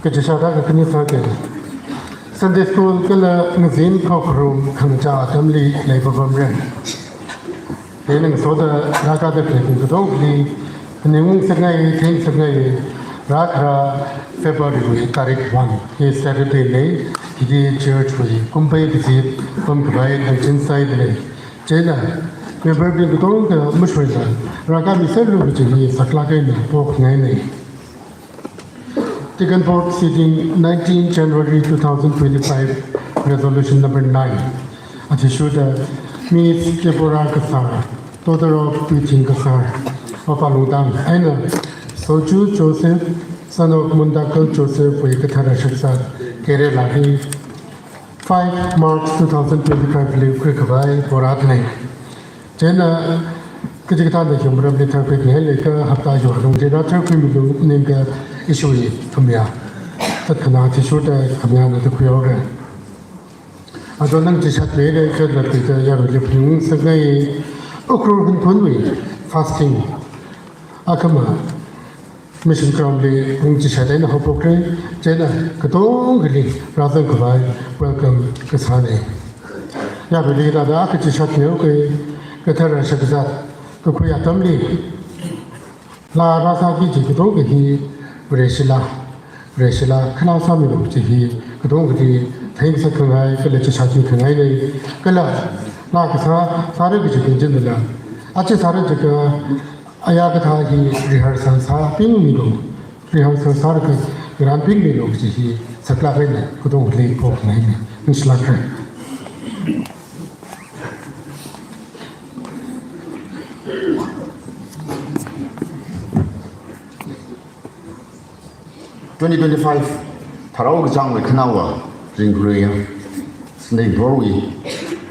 Kajashara Kanisa Sunday school Kala Nazin Ukhrul Kanja Tamli Labor Bumren. Dealing Soda Raka the Clinton, the Dogli, the Nimung Sagai, King Sagai, Raka, February, Tarik 1. He Saturday lay, he did church with Kumpai visit, Pumpai, and inside the lake. Jena, we were going to go to Mushrisa, Raka Misalu, which is Saklaka, Pok Nene. Taken vote sitting 19 January 2025, resolution number 9. Atishuda Miss Deborah Kasar, daughter of Putin Kasar of Aludang, and Soju Joseph, son of Mundakal Joseph, Wekatara Shaksa, Kerala, 5 March 2025, Live Krikavai, Boratne. Jenna Kajikata, the Humra, the Turkic Helika, Hapta Yorung, Jeda Turkey, Ninga. Issue from ya. That cannot issue the Kamiana to Kyore. I don't know this had later that the Yaraping Sagai Ukhrul and Punwi fasting. Akama Mission Cromley, Ungishaden, Hopokre, Jenna, Katongli, rather than Kavai, welcome Kasane. Yabili Rada, Kishat Yoke, Katara Shakazat, Kukuya Tamli, La Rasa Giji, Katongi. Resila, Kanasami, Kadongati, Thanks a Kanai, Kalachaki Kanai, Kala, Lakasa, Sarabiji General, Achisaraka, Ayakata, rehearsals, Pingmino, rehearsals, Saraka, Grand Pingmino, Saklavena, Kadongli, Pop Nine, Mislaka. Pastoral Jang Kanawa, Ringria, Snake Browy,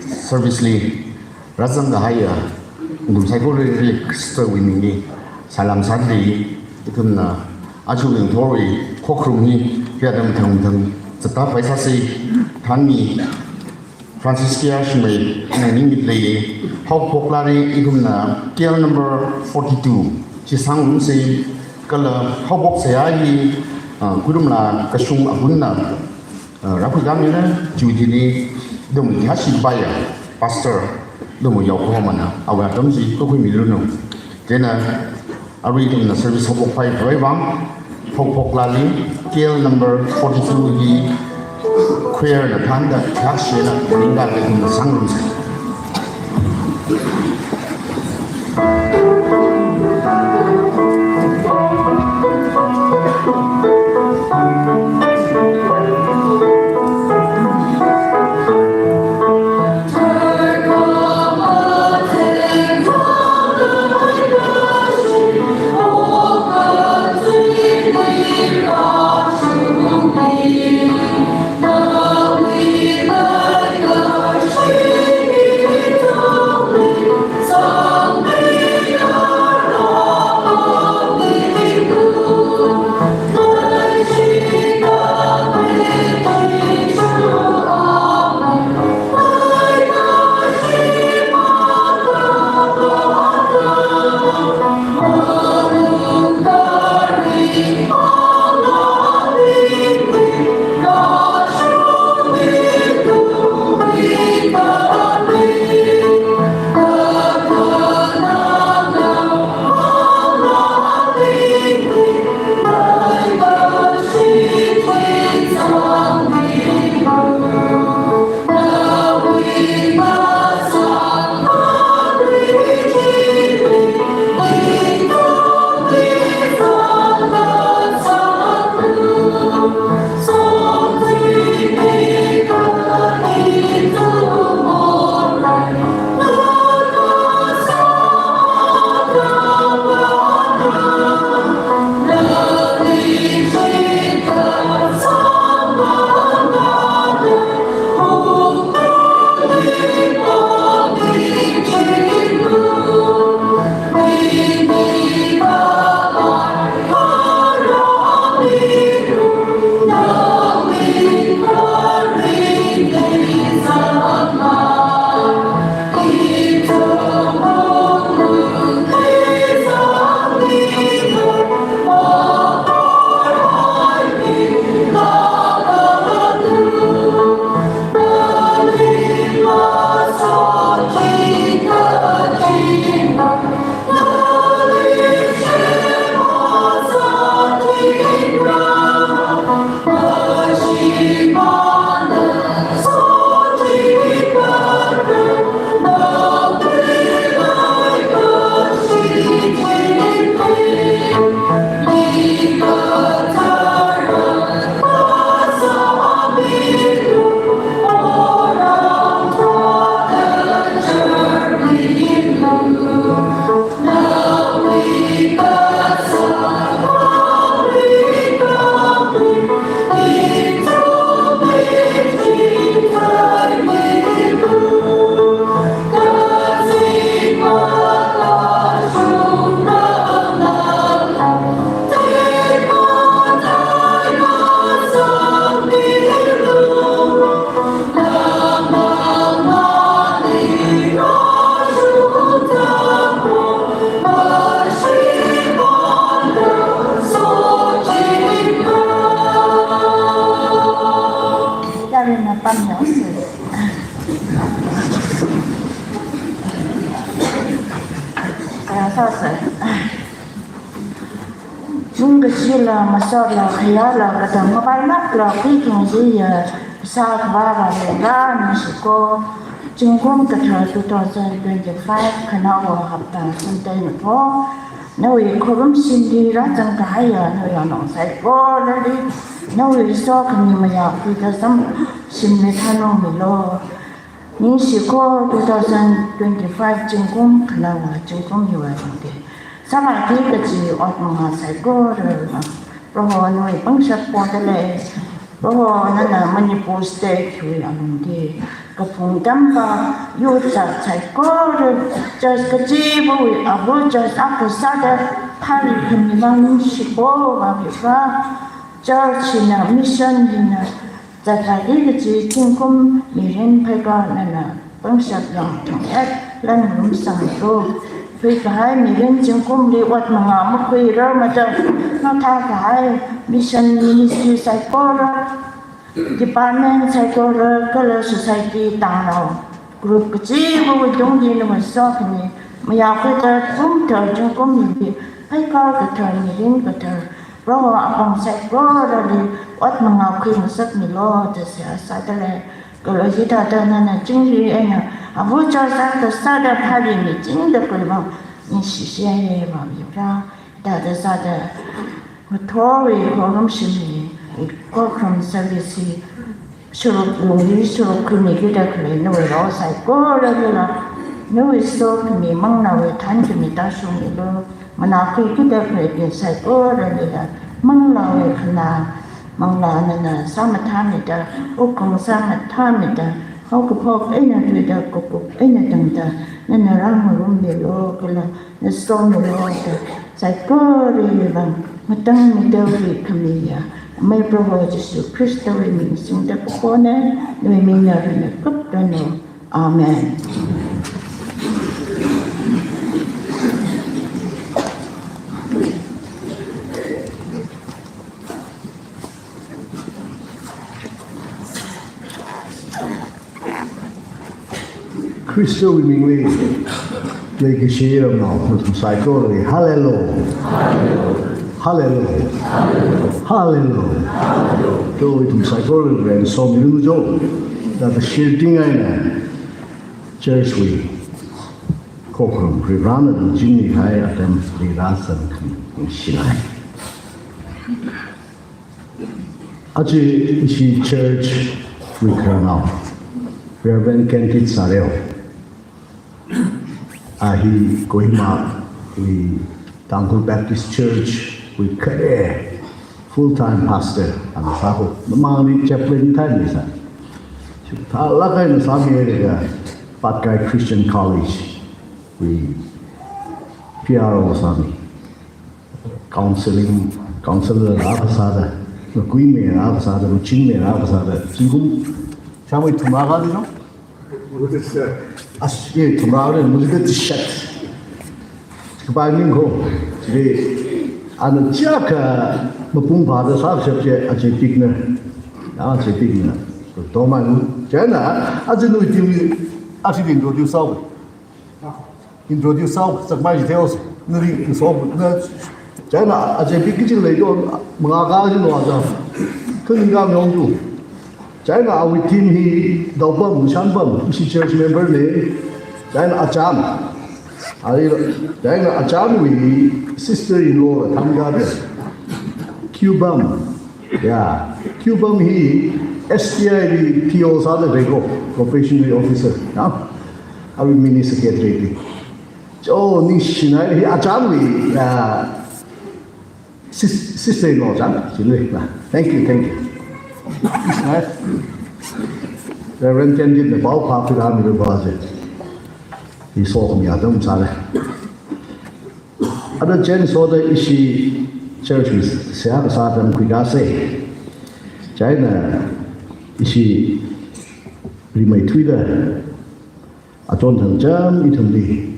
Servicely, Razan the Haya, Gumsagori, Stowini, Salam Sadri, Ikumna, Achuing Tori, Kokrumi, Yadam Tangam, Zata Paisasi, Tani, Francisca Shmay, and immediately, How Poklari, Igumna, Kiel number 42, Chisang Lumsi, Kala, How Boxayagi. Kurumla Kashung Abunna Rapugamina, Judini, Dom Yashi Baya, Pastor, Dom Yokomana, our Domzi, Kokimiluno. Then I read in the service of Opai Rayvang, Popoklali, Kiel number 42, he queer the Panda, Kashina, Linda in the sunrooms. chúng cái gì là mà sao là khi là cái thằng nó bay nát là cái chuyện gì sao và ra nó sẽ có chúng cũng cái thời 2025 khả năng học tập sinh tây nữa thôi nếu có lắm xin đi ra chẳng cái nếu nó sẽ có đấy đi nếu so cái gì mà học thì ta sắm xin mấy thằng nó mình lo nhưng sẽ có 2025 chúng cũng khả năng chúng cũng nhiều vấn đề sao lại cái gì ở mà sẽ có rồi nói bằng sắc quan đấy rồi nó là mình post đấy thì anh đi cái phong cảnh và yêu sẽ có rồi cho cái gì vui à vui cho các sao đấy thay vì mình mang ship và việc ra cho chỉ là mission thì là tại cái gì cũng không mình phải có là bằng sắc lòng thống nhất lên hướng sang rồi vì cái mình chúng cũng đi qua mà mất quỳ rồi mà cho nó thay cái mission ministry sai có rồi department sai có rồi cái là society tăng nào group cái gì mà chúng đi nó mà so cái này mà giờ cái chúng thời chúng cũng mình phải có cái thời mình cái thời rồi bằng sai có rồi đi qua mà khi mà sắp mình lo thì sẽ sai tới đây cái là gì đó nên là chúng đi em vui cho sao được thay vì mình chính được cái mà nhưng sự sẽ vào việc ra đã được ra được một thôi có lắm sự có không service số lượng lý số cứ mình cái đó cái nó về đó sai có rồi là nếu về số thì mình mong nào về thanh thì mình ta xuống được đó mà nào khi cái đó cái việc sai có rồi là mong nào về khả năng mong là sao mà tham người ta ô còn sao mà tham người ta không có học ấy là người ta có ấy là từng ta nên là rằng mà luôn bị lo cái là nó xong rồi lo ta sai có rồi là mà tăng mình đâu bị tham gia mấy prova Jesus Christ rồi mình chúng ta có nè rồi mình nhờ là cấp ra nữa amen. Kristo mình lấy cái gì đó nó cũng sai có rồi hallelujah hallelujah hallelujah tôi cũng sai có rồi về xong lưu dấu là cái shielding ấy nè church we có không phải rắn là chính như hay ở trên đi ra sân không xin ai ở chỉ church we can now Reverend Kentit Sareo he Kohima we Tangkul Baptist Church we care full-time pastor and sahu memang chaplain time ni sah. Thalla kai na sami area Patkai Christian College we PRO sami counselor apa sada kui me apa sada chin me apa sada singkum sami tumaga ni no ये तुम्हारे मुझे तो shut कबाइलिंग हो ये अनचिया का मपुंग भादा साफ सबसे अच्छे टिकने अच्छे टिकने तो मैं जाना अच्छे नु टीवी अच्छे इंट्रोड्यूस साउ सकमाई डिटेल्स नरी सॉब न जाना अच्छे बिकिजिल ले जो मंगागा जो आजा कनिगा म्योंजू China our team hi dobam shanbam si church member le China acham ari China acham we sister in law thamga de cubam hi STI PO sa de rego professional officer na our mini secretary jo ni shinai hi acham we sister in law jang thank you Reverend Kentit the ball pop to the budget. He saw me, I don't say. Other gens saw the issue churches, Siam Satam Quigase. China issue remade Twitter. I don't know, Jam, it will be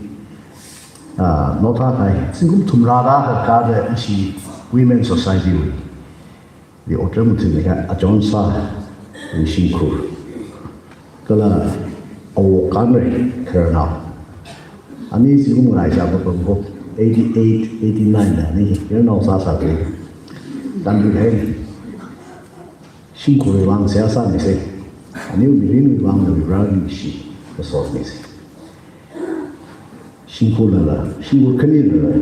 not high. Single Tumrada had got issue Women's Society. The alternative, a John Sa, and Ukhrul. cái là ổ cán này khờ nào anh ấy chỉ cũng lại sao bằng gốc 88, 89 là này cái nào sao cái đang đi đây辛苦的往下山的些，你有别人往那边儿去，不说的些，辛苦了啦，辛苦肯定了，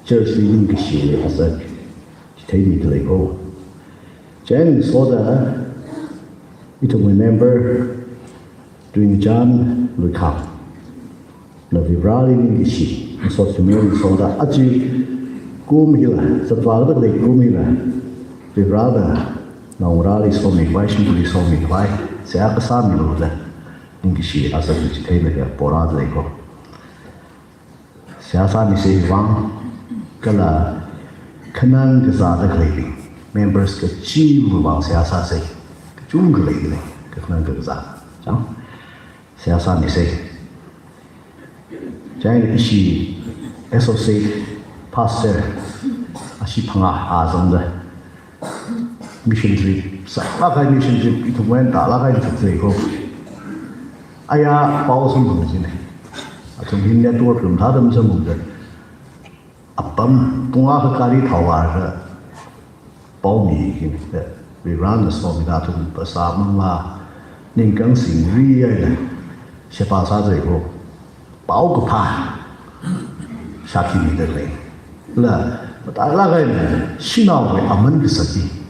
这是一个学的，还是听你的那个，这样说的，你to remember doing John 来看，那边儿的个些，你说什么说的，啊就过没了，这抓了的过没了，边儿的。Nong rali so mi vai shinguli so mi vai se a sa mi lo da ning shi asa chi thei na ya pora de ko se a sa mi se wang kala khanan ga za da klei members ka chi mu wang se a sa se chung ga lei ne ka khanan ga za chang se a sa mi se jai ni shi associate pastor a shi phanga a zong da mission trip, sa cái mission trip itu mungkin tak lah kan seperti itu. Ayah bawa semua sini. Atau ini network belum ada macam mana. Apam punga ke kali tawar ke bawa ni ini. Viran semua kita tu bersama lah. Ningkang singri aja. Siapa saja itu bawa ke pa. Sakit ni terleh. Lah, tak lah kan. Sinau aman kesati.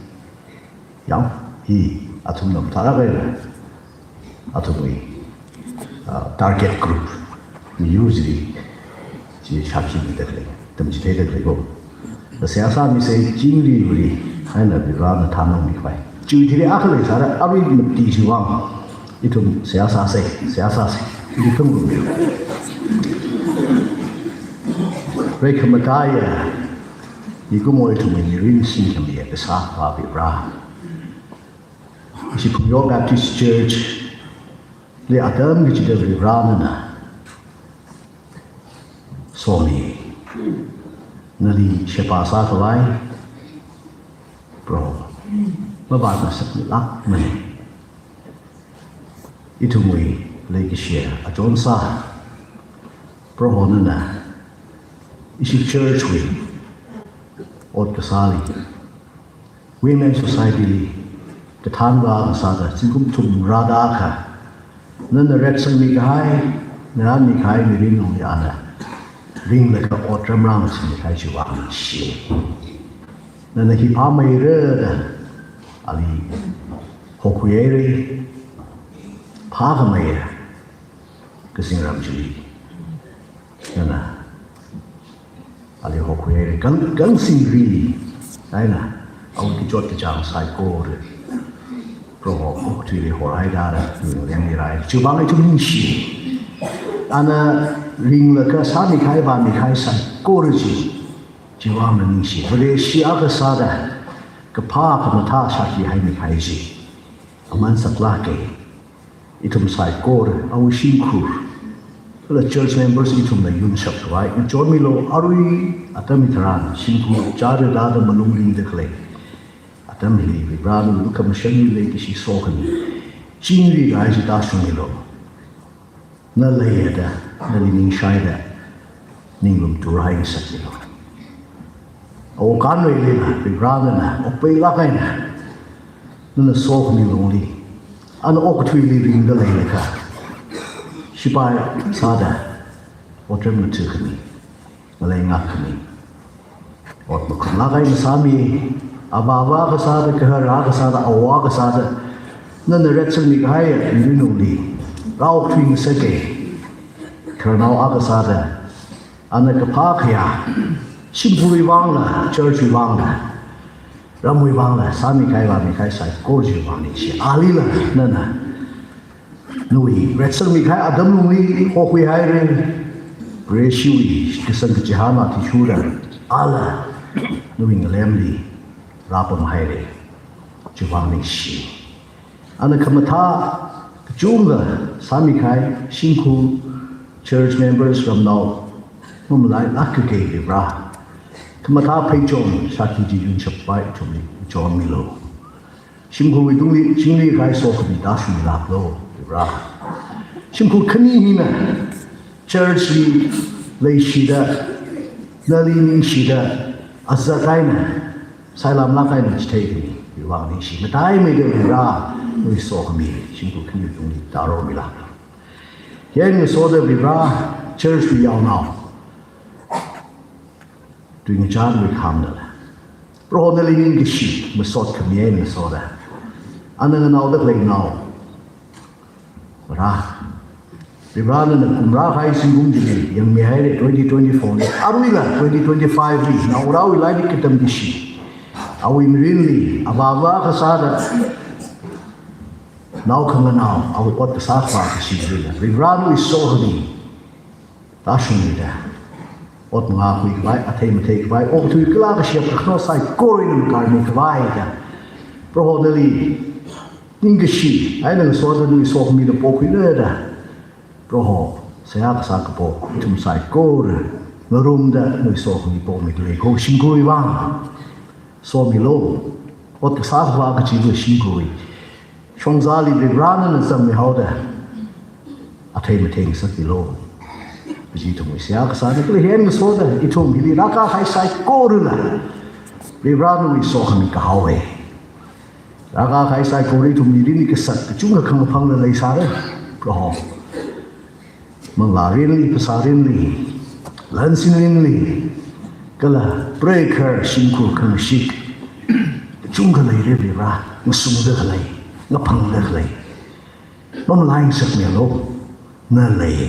Yang hi atum nam thara gai atum target group usually ji shaki ni de le tam ji de le go the siasa mi se jing li ri hai na bi ra na tham mi phai chu thi le akhle sa ra ari mi ti ji wang itum siasa se di thum gu mi re khamataya ni ko mo itum ni rin sin kam ye ka sa pa bi ra si Phungyo Baptist Church le adam ni chida rana na somi nali shepa sa kawai bro ba na sak ni lak mani itu mui le ki share a jon sa bro na isi church we ot kasali women society li the Tanwa Sada, Singum Tum Radaka, none the Red Sun Mikai, Nan Mikai, Mirin on the other, ring like a autumn rounds in the Kajuan she. Then the Hipama Red Ali Hokueri Pagamaya, Kissing Ramji, Nana Ali Hokueri, Gunsing Really, Dina, I would jot the jam psycho. Pro to the Horaida, Yamirai, Chubang to Minshi. Anna ring the Kasami Kaiba Mikaisa, Goriji, Chiwama Nishi, for the Shiakasada, Kapa Natasha Haimikaiji, a man's at Lake, itum side core, our Shinku, the church members itum the Unshop, right? And John Milo, Arui, Atamitaran, Shinku, Jarada, Manung the clay. Adam hili vibrano luka mashani le kishi sokani chingri gai ji da shungilo na layada na ning shaida ningum turai sakilo o kanwe le na vibrano na o pe la kai na sokani longli an okutwi li ring da le ka shibai sada o trem tu kani le ngakani o ko la gai sami Ababa ka sada kahara ka sada awa ka sada na naretsan ni kahaya nunuli rao twing sake karnao aga sada ana kapakya simpuri wangla church wangla ramui wangla sami kai wa mi kai sai koji wangni shi alila nana nui retsan mi kai adam nui hokwi haire reshiwi kisan jihana tishura ala nui ngalemli Rapam Haile, Juvani Shi. And the Kamata, Junga, Samikai, Shinku, church members from now, Mumlai Lakake, Ra. Kamata Pechon, Shakiji Yun Shapai to me, John Milo. Shinku, we do it, Jimmy Gai Sofi, Dashi Laplo, ra chim khu khani hi na church li lei shida nali ning shida azza kai na sailam la kai na chei ni wa ni shi ma dai me de ra we so mi chim khu khani tung ni ta ro mi la yen ni so de vi ra church vi yao now doing John we come da pro na li ning shi ma so khami ni so da anang now the play now ra Iran na kumra khai singum ji yang mi hai 2024 ni arui la 2025 ni na ura wi lai kitam di shi awi really ababa ka sa da now khang now awi pot ka sa fa ka shi ri Iran wi so hdi ta shun ni da ot nga kui vai athei ma thei vai o tu kla ka shi ka khno sai ko ri ni ka ni vai da probably English ai na so da ni so mi da po kui le da Proho, saya kasar kepo, itu saya kor, ngerum dah, ni so ni po mi le, ko singkui bang, so mi lo, ot kasar ba kecil singkui, chong zali beberapa na sam mi hau dah, atai meteng sakit lo, begitu mi saya kasar ni kalau hen so dah, itu mi li raka hai saya kor lah, beberapa mi so kami kahau raka hai saya kor itu mi li kesat, cuma kang pang le sare, proho. Menglarin li pesarin li lansin li kala breaker singku kang shik chung ka lai re ra ngasum de lai ngapang de lai nom lain sak me lo na lai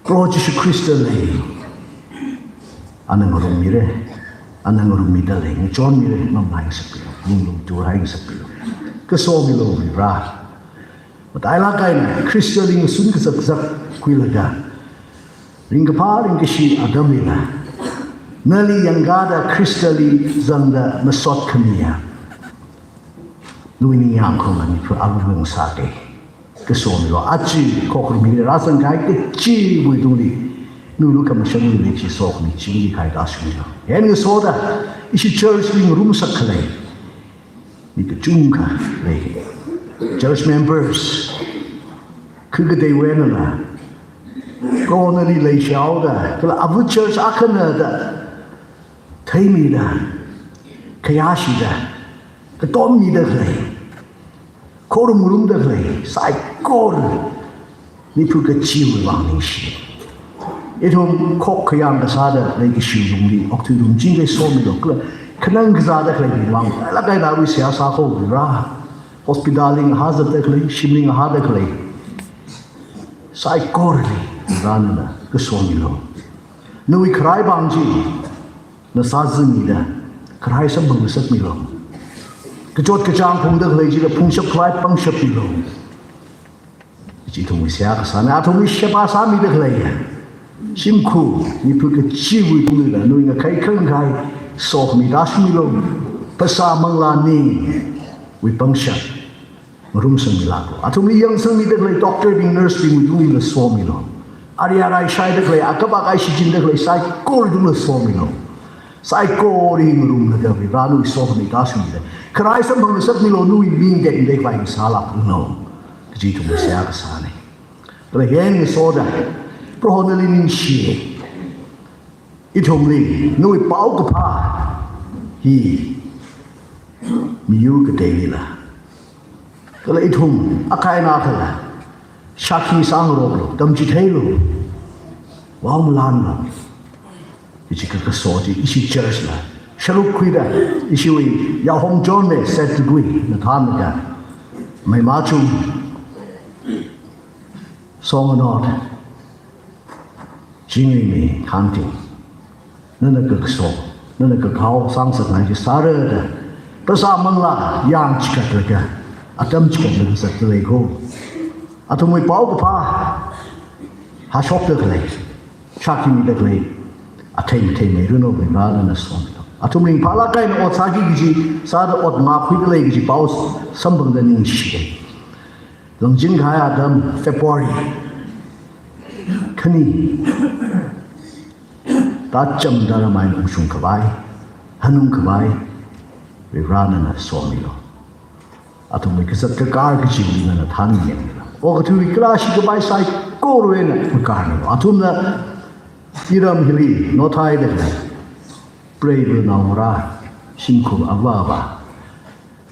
pro Jesus Christ lai anang rum mi re anang rum mi da lai John mi re nom lain sak ning lum tu hai sak ka so mi lo ra Dai la kai na Christian ring sun ka sak kui la ga ring ka pa ring ka shi adam la nali yang ga da Christian zang da masot khamia lui ni yang ko ni fu alu sa de ka so mi lo a chi ko ko mi ra san kai ke chi bui du ni nu lu ka ma shan ni chi so ni chi ni kai da shu ya yen ni so da ishi church ring room sak khlai ni ka chung ka le church members cứ cái day quen rồi mà con nó đi lấy cháu đó cái là abu church akan đó thấy mi đó cái á gì đó cái tóm mi đó này cô nó muốn đó này sai cô ni phụ cái chiêu vàng này gì ít hôm khóc cái ăn cái sao đó lấy cái sử dụng đi ốc thử dùng chính cái số mi đó cái năng cái sao đó cái gì vàng là cái nào bị xé sao không ra hospitaling hazard da klei shimling ha da klei sai korli ranna ke somilo noi krai bangji na sazmi da krai sam bang sak milo ke jot ke chang phung da klei ji da phung shap krai pang shap milo ji thong sia ka sana thong sia pa sa mi da klei sim khu ni pu ke chi wi tu da noi nga kai khang kai so mi da shmilo pasa mangla ni wi pang shap rum sang milako atumi yang sang mi de doctor ding nurse ding du le so mi lo ari ara shai de le akaba kai shi jin de le sai ko du le so mi lo sai ko ring rum le de ra nu so mi da su mi de krai sam bang sak mi lo nu min de de vai sala no ji tu se ya sa ne le yen ni so da pro ho ne ning shi I thom li nu pau ka pa hi mi yu ka de la Kalau itu akai nak lah, syaki sangrok lo, damji thei lo, wah mulan lo, isi kesoji, isi church lah, shaluk kuida, isi wi, ya hong John ne set degree, nathan ne mai macam, song not, jingi ni hunting, nana kekso, nana kekau sang sengai sara dah, bersama lah yang cikat lega. Atam cikat lagi satu lego, atam mui pau kepa, hasok terkelai, caki mi terkelai, atai mai runo berada nasong. Atam ring pala kai na ot sagi gizi, sada ot map terkelai gizi pau sambang dan ingsi. Longjin kaya atam February, kini, tajam dalam main usung kebai, hanung kebai, berada nasong milo. Atau mereka setekar kecil dengan tanya o tu klasi ke bai sai ko ro na kan atum na iram hili no thai de pray bu na ra sim khu ava ba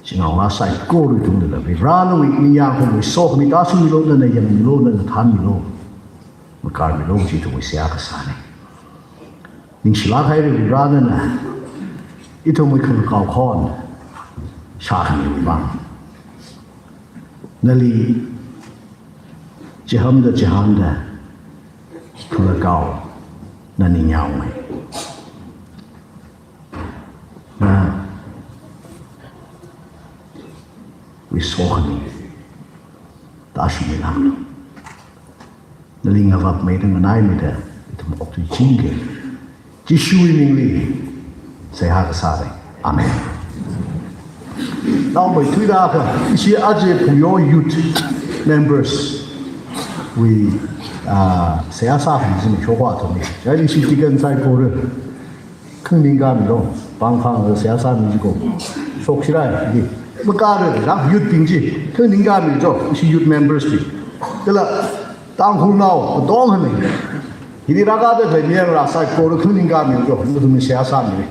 sing wa sai ko ro tu de bi ra no mi ya ko mi so mi ta su mi lo na yang mi lo na than mi lo ma kar mi lo ji tu mi sia ka sa ne ning shila khai ri ra na ito mo kan kau khon sha ni ba nali jiham da kula kau na ni nyao mai na we saw ni ta shi mi lang nali ngavap mai da nai mi da ito mo ok tu jinge ji shui ning li sai ha ka sa de amen now my three days ishi aje Phungyo youth members we say asa fi mi chua to mi ya li shi ti gen sai ko re khang ning ga mi lo bang khang de say asa mi ko sok shi lai ni ma ka de la youth ping ji khang ning ga mi jo ishi youth members ti de la tang hu nao dong ha mi hi ra ga de mi ra sai ko re khang ning ga mi jo mu mi say asa mi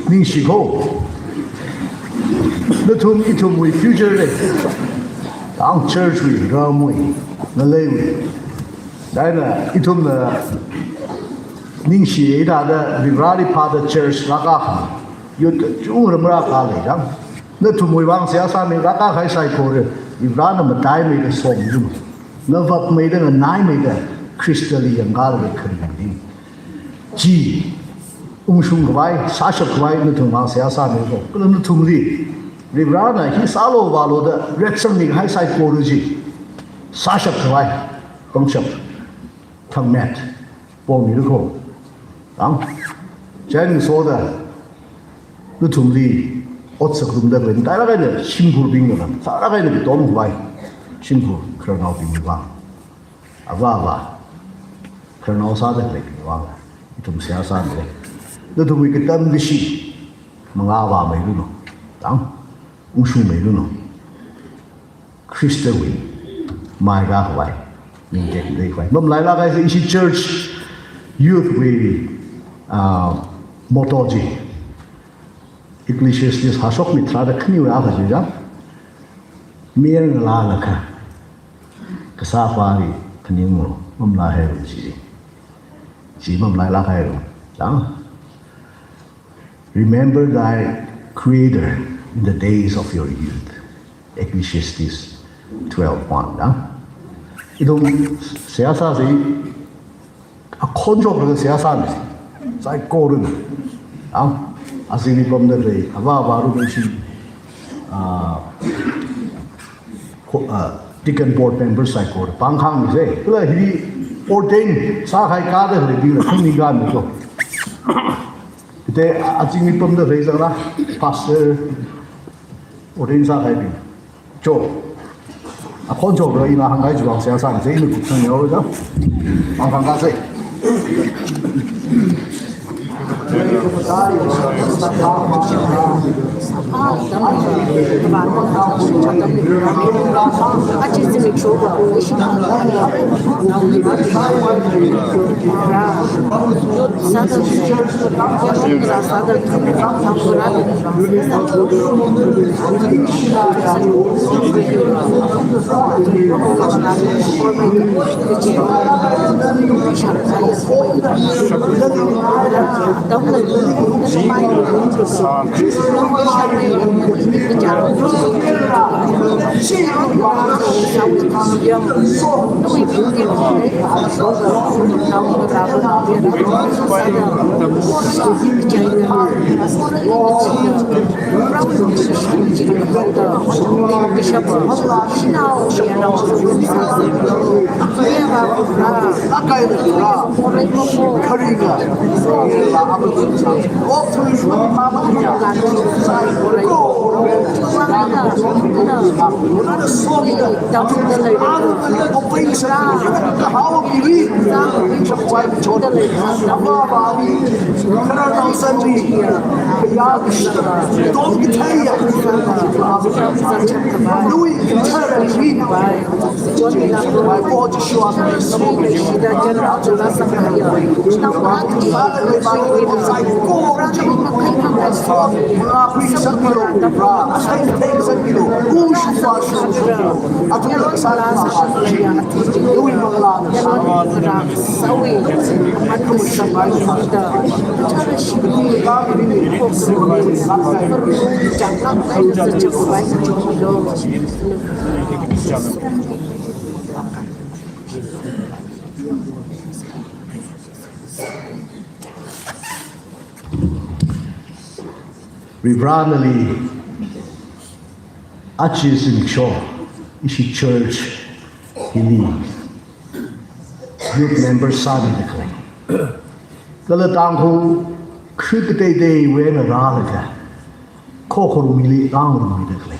ning shi ko the tum we future le tang church we ra mo na le dai na itum na ning shi da da rally pa da church la ka yu chung ra ma ka le dang na tum we wang sia sa me la ka khai sai ko re i ra na ma dai me de som ju na vap me de na nai me de crystal yang ga le khri ni ji shung kwai sa shap kwai na tum wang sia sa me ko ko na tum li Ribrana, he salo valo the reaction high side pology. Sasha Kawai, Bongshop, Tongue Net, Bon Miracle. Jen saw the Tumli, Otsakum the Lin, Diana, Shimpu Bingham, Saragana, Don White, Shimpu, Colonel Bingham. Avava, Colonel Sada Lake, Tum Sia Sunday. The two wicked done the sheep, Mangava Meluno. Ushu me luno Christa we my God why me get they why mom lai la guys in church youth we motoji Ecclesiastes hasok mi tra da khni wa ga ji ja mier la la kha ka sa fa ri khni mo mom la he ji mom lai la khai ro da remember thy creator in the days of your youth. Ecclesiastes 12:1. Ito siyasa si a control ng siyasa ni sa koren. Asini from the day aba baru ni si deacon board members sa koren. Panghang ni say, kula hindi ordain sa kay kada ni di ni gan ni ko. Ite asini from the day sa pastor ordain sa kay jo a control ro ina hanggai juang sia sa ni ni ku ni ro ja ang hang ga sei Louis green vai John la vai po chi shwa so me shi da jan ra chu la sa ka ya na wa ti ba le ba ko sai ko ra cha ma kai ma so na pri sa mi ro ra sai te sa mi ro u shi fa shu a tu la sa la sa ya ti u ma la sa ra sa we ma tu sa ba ya da cha la shi ni ba ni ko so ni sa cha la kai sa chu ba chu lo Rebrandally, Achis in Shaw, Ishi Church, Hili, youth member Sadi the Clay. Galatanghu, Krikate Day, when a Ralaka, Kokorumili, Angrum the Clay.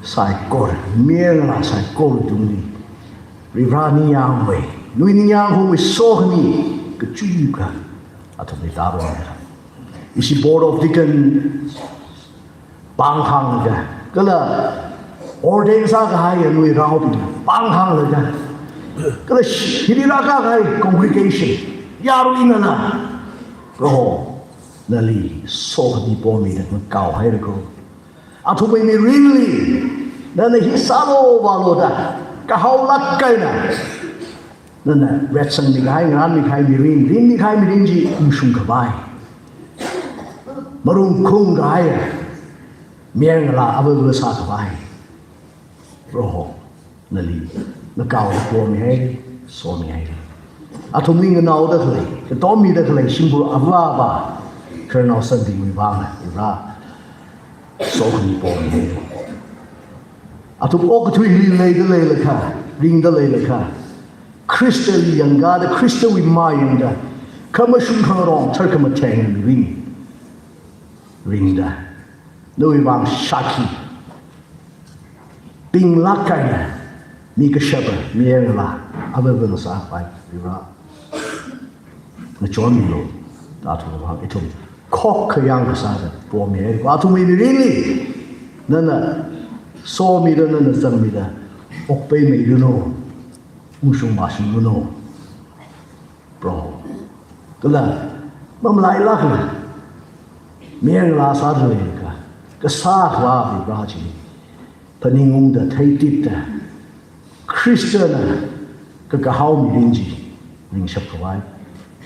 Sai Kor, Mira Sai Kor Duni, Rivrani Yangway, Nuini Yangu is Sohni, Kachuka, Atomitaron. Isi board of deacon bang hang ga gala ordain sa ga hai nui rao pi bang hang la ga gala hirira ka ga congregation yaru inana ro nali so di po mi da kau hai ko athu mai ni really na hi salo balo da ka hau lak kai na na red sang ni ga ngan mi khai mi rin ni khai mi rin ji shung ka bai Marum kung gaya, miang la abu sa kabai, roho nali, nakau po mi hai, so mi hai. Atuming na o dakle, ke tomi dakle simbu abla ba, kerana sandi mi bang ira, so mi po mi hai. Atum ok tu li le leka, ring the le leka, Krista li yanga da Krista wi mayanda, kama shung kang terkama tang ring. Ringda, Louis Bang Shaki, Bing Lakaya, Nika Shepherd, Mierla, Abel Sapai, Ira, the John Milo, that was it. Cock a young Sada, poor me, what to me really? Nana saw me the Nana Zamida, Okpay me, you know, Mushum Bashi, you know, bro. The lad, Mam Lai Lakla. Miang la sa le ka sa wa bi ba ji paningung da thai tit da Christian ka hau mi rin ji ning shap wai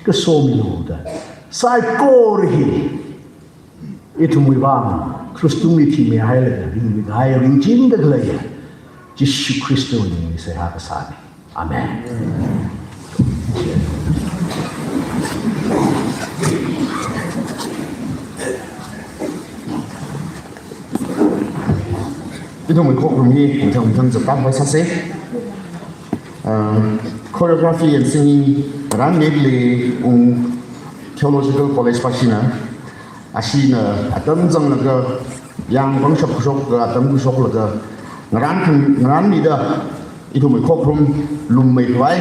ka so mi lo da sai ko ri itu mui ba Christum mi ti me hai le ring mi hai ring jin da le ya Jesu Christo ni se ha ka sa ni amen Itu mui kok rumi tentang Jepang bahasa se. Choreography and singing ran medley theological college pasina. Asina atam jang laga yang bangsa pusok ga atam pusok laga ngaran ni da itu mui kok rum lum mai wai.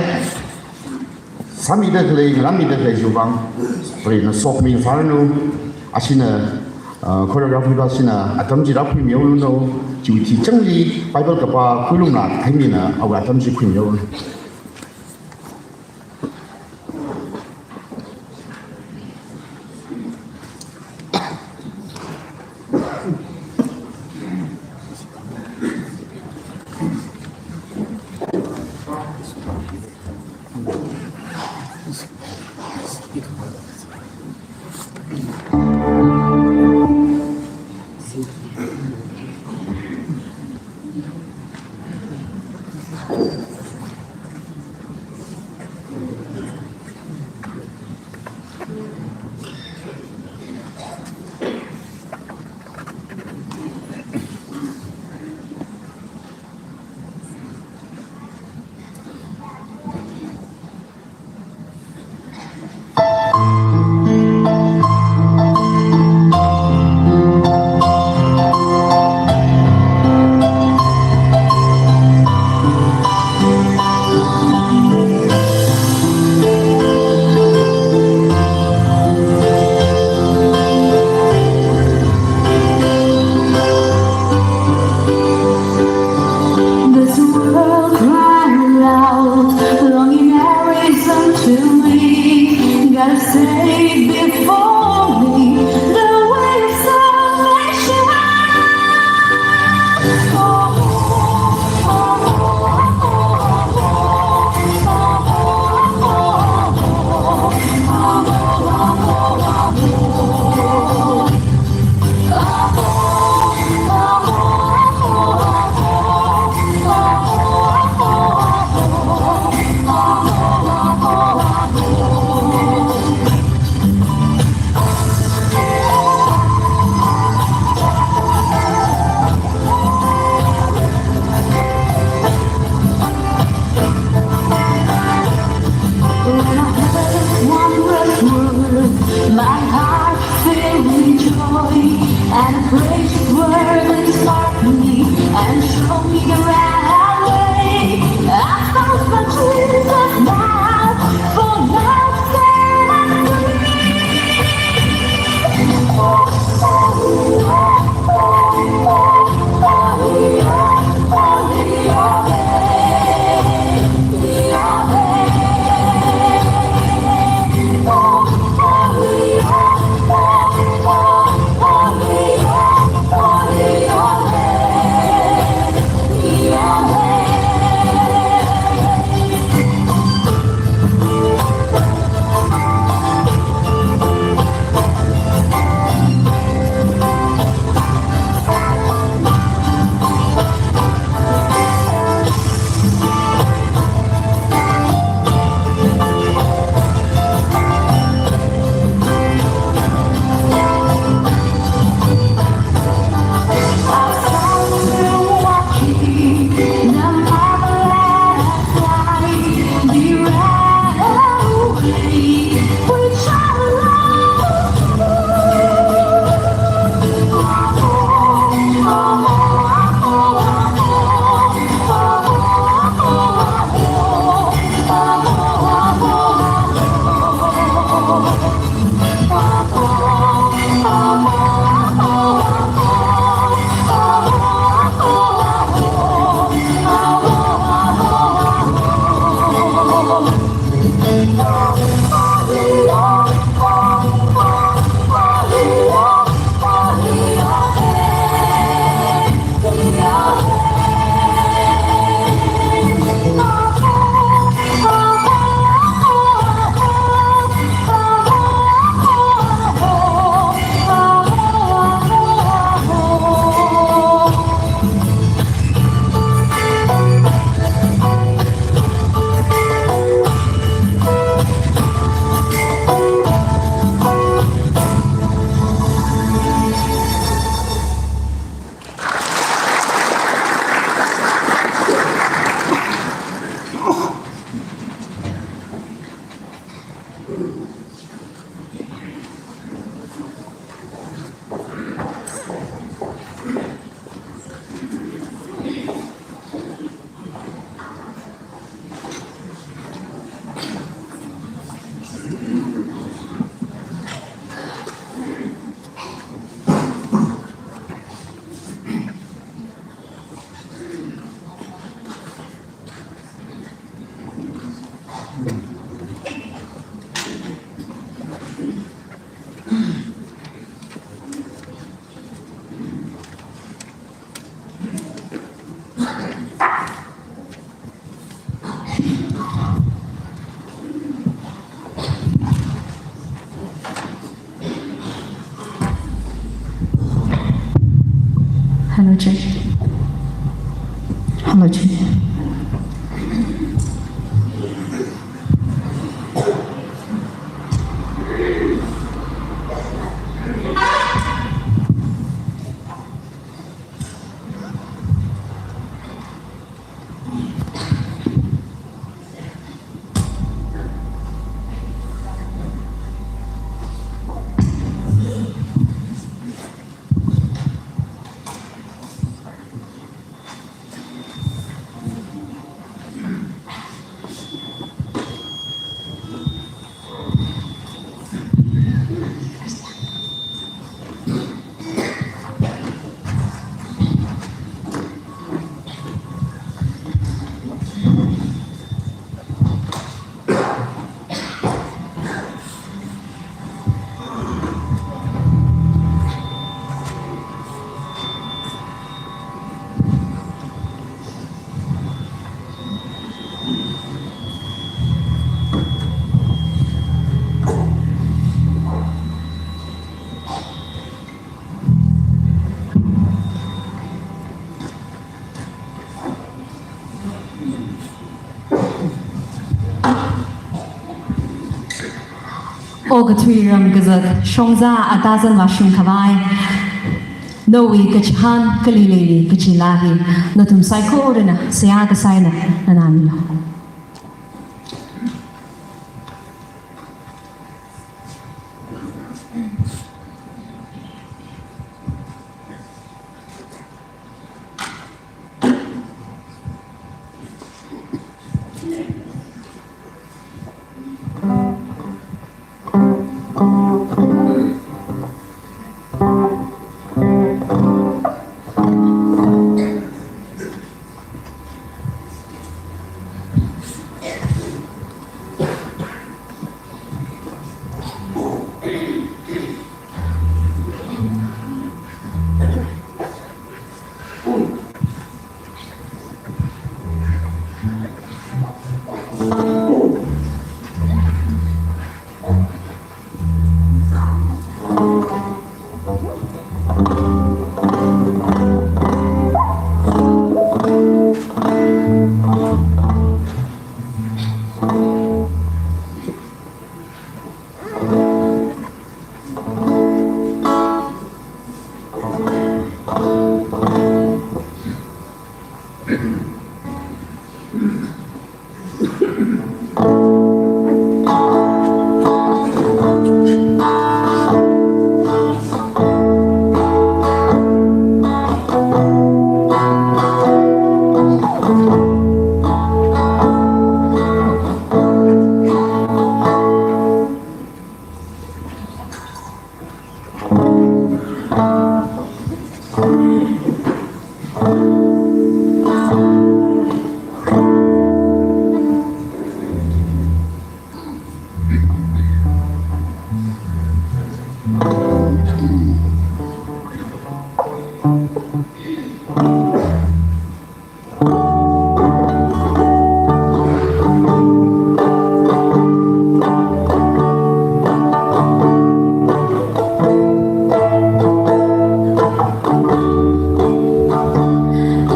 Sami da klei ngaran ni da klei jubang. Pri na sok mi farnu asina choreography pasina atam jirap mi miau no chủ trì chân lý Bible cả ba khối lung là thanh niên à ở ngoài tâm sự khuyên nhau and praise His word and spark me and show me the right way. I found my Jesus now, for now stand I'm Hello, check. Hello, check. Ogatwiram gazak shongza atazan washum kawai Nowi kachihan kalilili kachilahi natum saiko siyaga saina nanamino.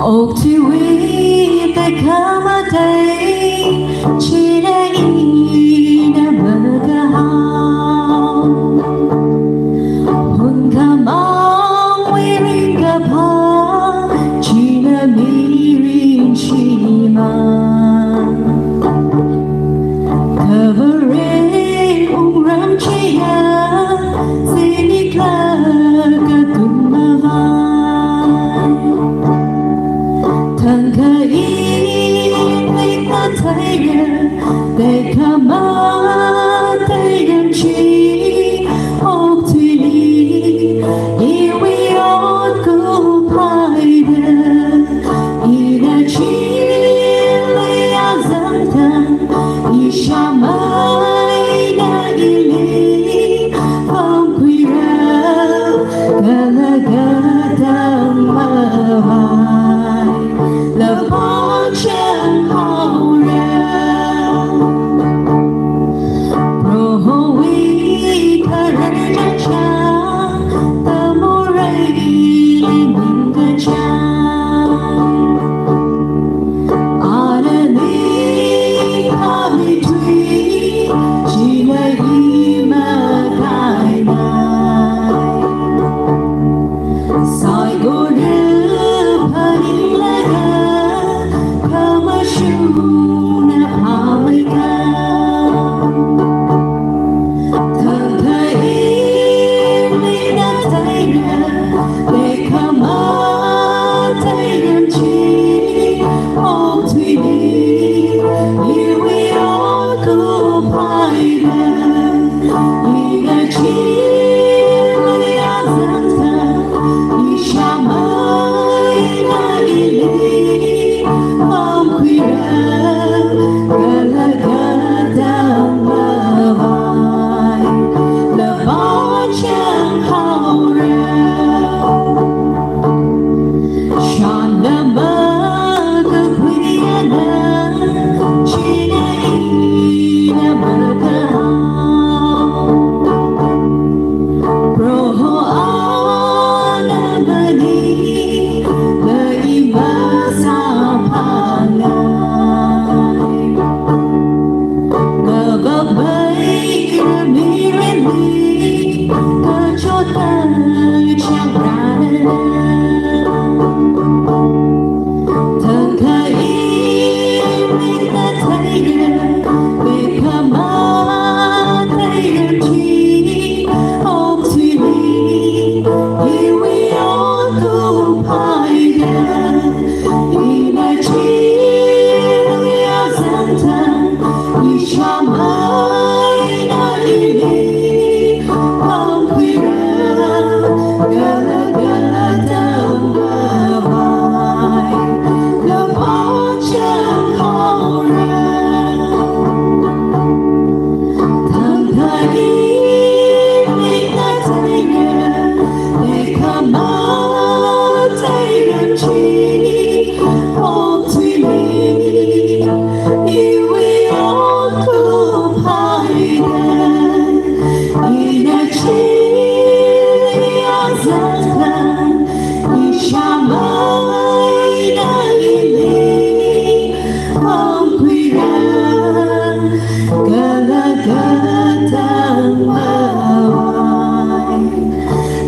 อกที่วีแต่ข้ามาใจชีได้อีนะเมื่อกะหาหุ่นข้ามองวิริงกะพาชีนะมีริงชีมา Covering ram chia sini klaga tumavai Thang kai nei ta tiger they come out tiger chi ok tini here we all go pride ina chi lay azantan Ishamay na ili ang kwiraw kalagatang maway lapang siyang hauraw Prohowi karana siya tamuray liming ka siya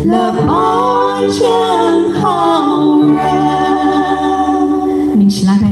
Love on Mình chỉ là đây.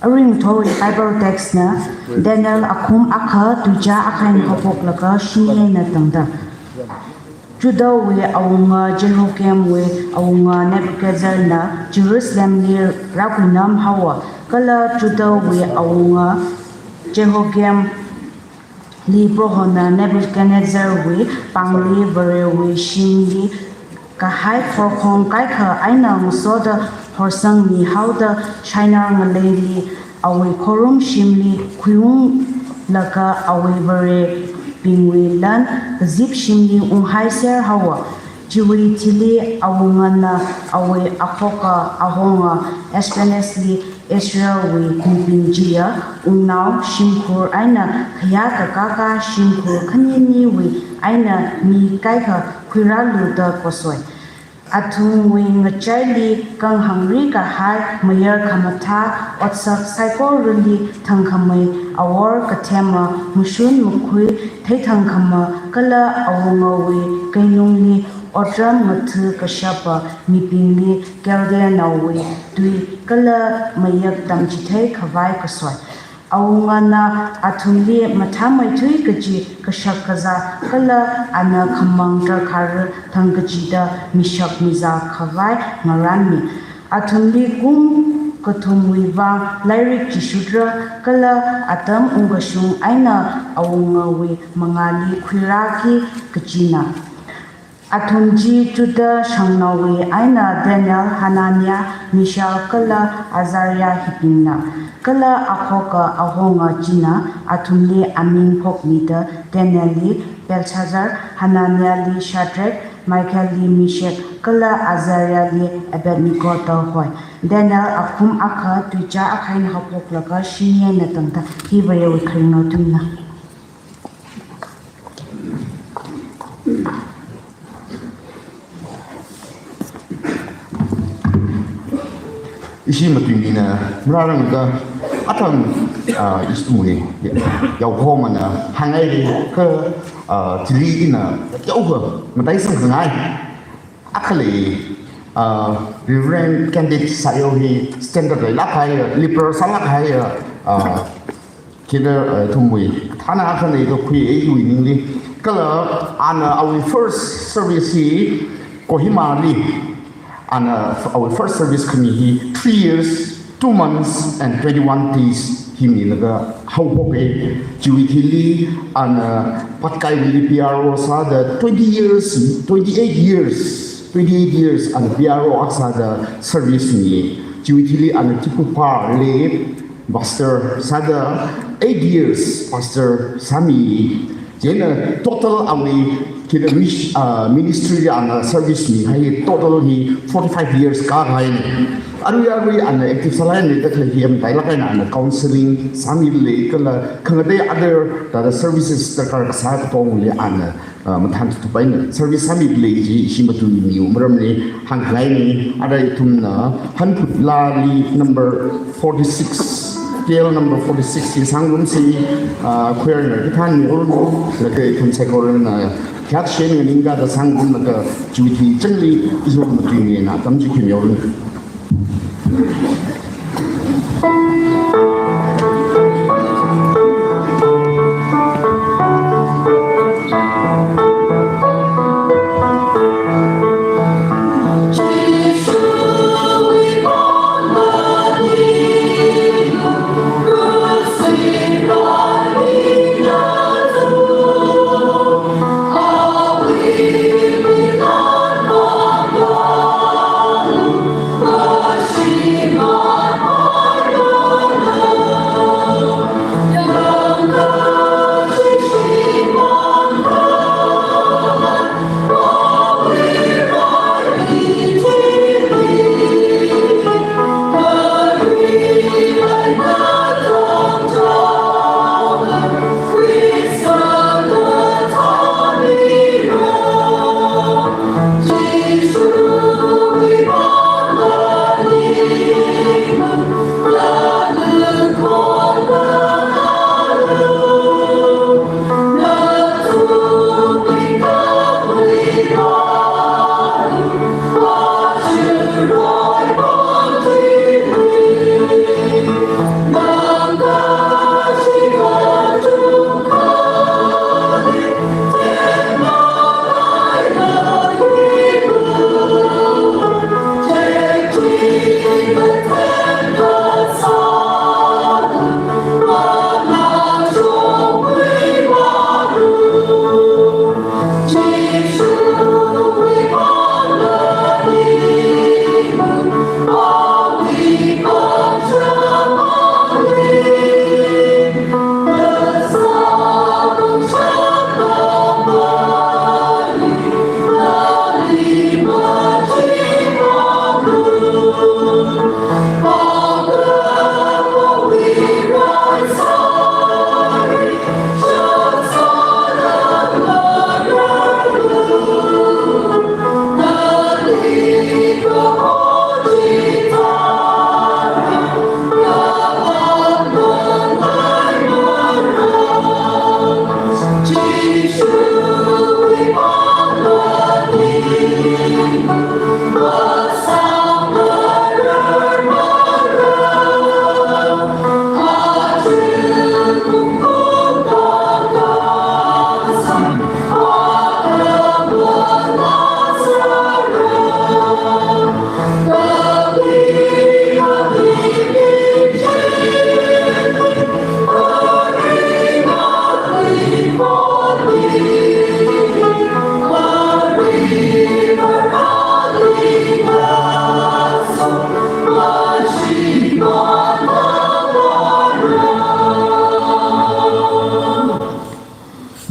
Ring thoi Bible text na Daniel akum akha tuja akhain hapok laka shine na tangda. Judah we awunga Jehoiakim we awunga Nebuchadnezzar na Jerusalem ni rakunam hawa kala Judah we awunga Jehoiakim li brohona Nebuchadnezzar we pangli bare we shimli kahai forkhong kai kha aina musoda horsang ni hauda China ngaleli awi khorum shimli khuyung laka awi bare pingwi lan zip shimli hai ser hawa jiwi tili awungana awi akoka ahonga espensely Israel we kumpinjia unnaw shimkur aina khaya kaka shimkur khanini we aina mi kaika khiralu da kosoi athung we ngachali kang hangri ka hai mayer khamatha otsak saiko ruli thangkhamai awar kathema mushun mukhui thei thangkhama kala awunga we kainungni otram mathu kashapa mipingni kelde nawi tui kala mayak tamchi thei khawai kasoi awunga na athunli matha mai thui kaji kashak kaza kala ana khamang tra khar thangkaji da mishak miza khawai ngaranni athunli kum kathumwi wa lyric chishudra kala atam ungashung aina awunga we mangali khwiraki kachina Athunji Judah Shangnawi Aina Daniel Hanania Mishael Kala Azariah Hipina Kala Akoka Ahonga Jina Athunli Amin Poknida Daniel Li Belshazzar Hanania Li Shadrach Michael Li Meshach Kala Azariah Li Abednego Tawhoi Daniel Akum Akha Tuja Akhain Hapok Laka Shinya Natanta Hibaya Wikrino Tumna Isi matui na marang ka atang istuni yau ho mana hangai ka tili ina yau ka matai sang sangai akali reverend candidate sayo hi standard la kai liberal salak hai kida thumui thana akali to khui ei winning li kala ana our first service hi Kohima li and our first service committee 3 years 2 months and 21 days himi laga how hope juitili and patkai wili PRO sa the 28 years and PRO sa the service ni juitili and tipupa le pastor sa the 8 years pastor sami jena total awi kida ministry and service ni hai total ni 45 years ka hai ari and active salai ni ta hiam tai la kai na counseling sami le kala khangade other the services that are sa tong le an mathan tu pai na service sami le ji shimatu ni umram ni hang lai ni adai tum na han put la li number 46 PL number 46 is hangum si queer na kithan ni urmo la ke thum se ko na kyak shen ni ga da sangum na ga juti chali iso ma ti ni na tam ji kim yo lu Shima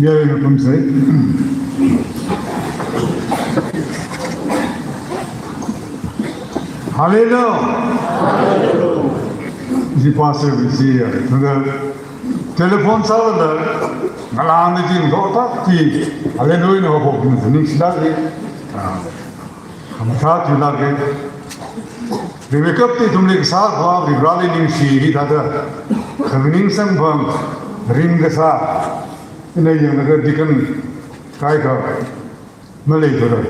여행을 검색. 할렐루야. 이제 봤어요, 이제. 그러니까 텔레폰 사람들 나라는 지금 도딱히 할렐루야는 하고 있는 닝시다게 감사 주다게 리베컵때 좀내 사과 리브라리 닝시 다다 그닝성방 링가사 이내 영어가 디건 가이가 말레이더라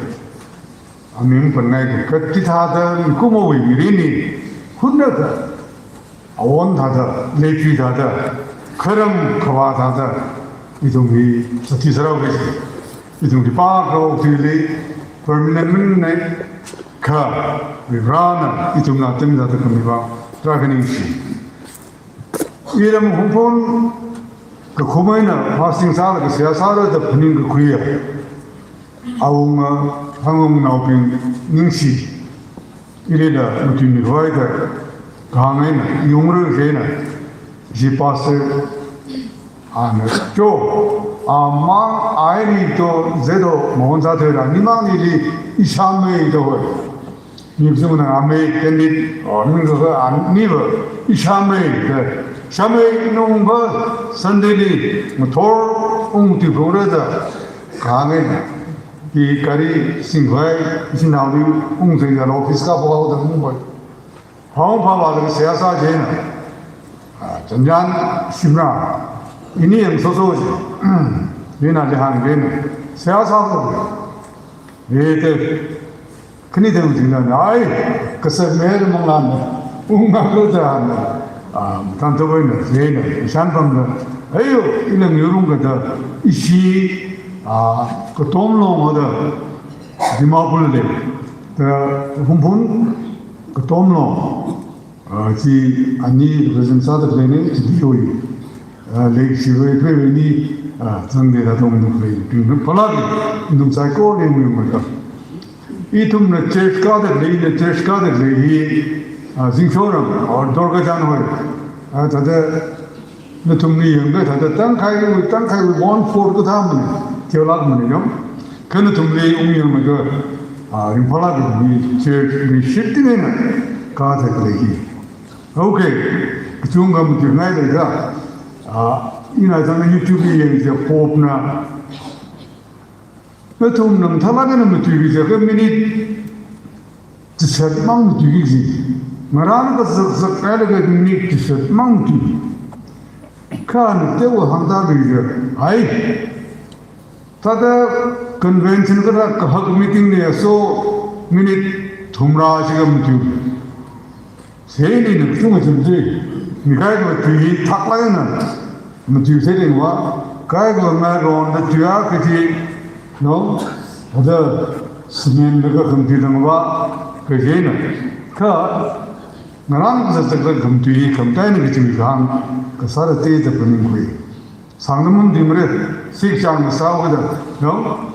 아민 번나이 그티타다 꾸모위 미리니 훈나다 아원다다 내귀다다 그럼 그와다다 이동이 서티스라고 그랬어 이동이 빠고 뒤리 permanently 가 위라나 이동 나타납니다 그러니까 드라그닝시 이름 홍폰 그 고마이나 파스팅사라 그 세사라다 분인 그 구이야 아웅아 한국 나오빈 닝시 이래다 무슨 와이다 강에나 용을 해나 이 파스 아는 저 아마 아이니 또 제도 모은사들아 니망이리 이샤메이도 무슨 아메 텐디 어는가 아니버 이샤메이 샤메이 농가 선데리 모tor 웅티 보르다 강에 이 까리 싱과이 신나우리 웅생가 오피스가 보고도 뭐 파운파바도 세사제나 전장 심라 이니 영소소지 얘나지 하는 게는 세아사고 얘들 큰이 되면 중요한 아이 그래서 매일 먹는다 웅가거다 한다 단토보이는 얘는 산방은 에휴 이런 이런 거다 이시 그 돈롱어다 디마불레 그 훈분 그 돈롱 지 아니 그래서 사드레네 지디오이 렉시브에 그러니 정대다 동도 그래 폴라기 인도 사이코네 뭐가 이tumne 체스카데 레이네 체스카데 레이 징쇼랑 얼도가잔 호 다데 너tum니 영가 다데 땅카이 원포르도 다음네 겨락문이요 그는 tum니 웅영가 임폴라기 이 체스 시티네나 가데 레이 오케이 그 좋은 거 한번 들어가야 되니까 이나저나 유튜브에 이제 뽑나 좀 너무 탈락하는 유튜브이죠. 그 미니 진짜 망 유튜브이지. 말하는 것은 빨리가 미니 진짜 망 유튜브. 칸 때고 한다고요. 아이 다들 컨벤션 그라 그 미팅 내에서 미니 통라시가 유튜브. 세일이는 중에 좀지. 미가이도 뒤 탁라는 무슨 세일인가? 가이도 말로 뒤야 그지. 너 어제 스님들과 금피는 거 그게는 그 나랑 그래서 그 금피 금다이는 게 지금 그 사람 때에 보는 거예요. 상담은 뒤물에 식장 싸우거든. 너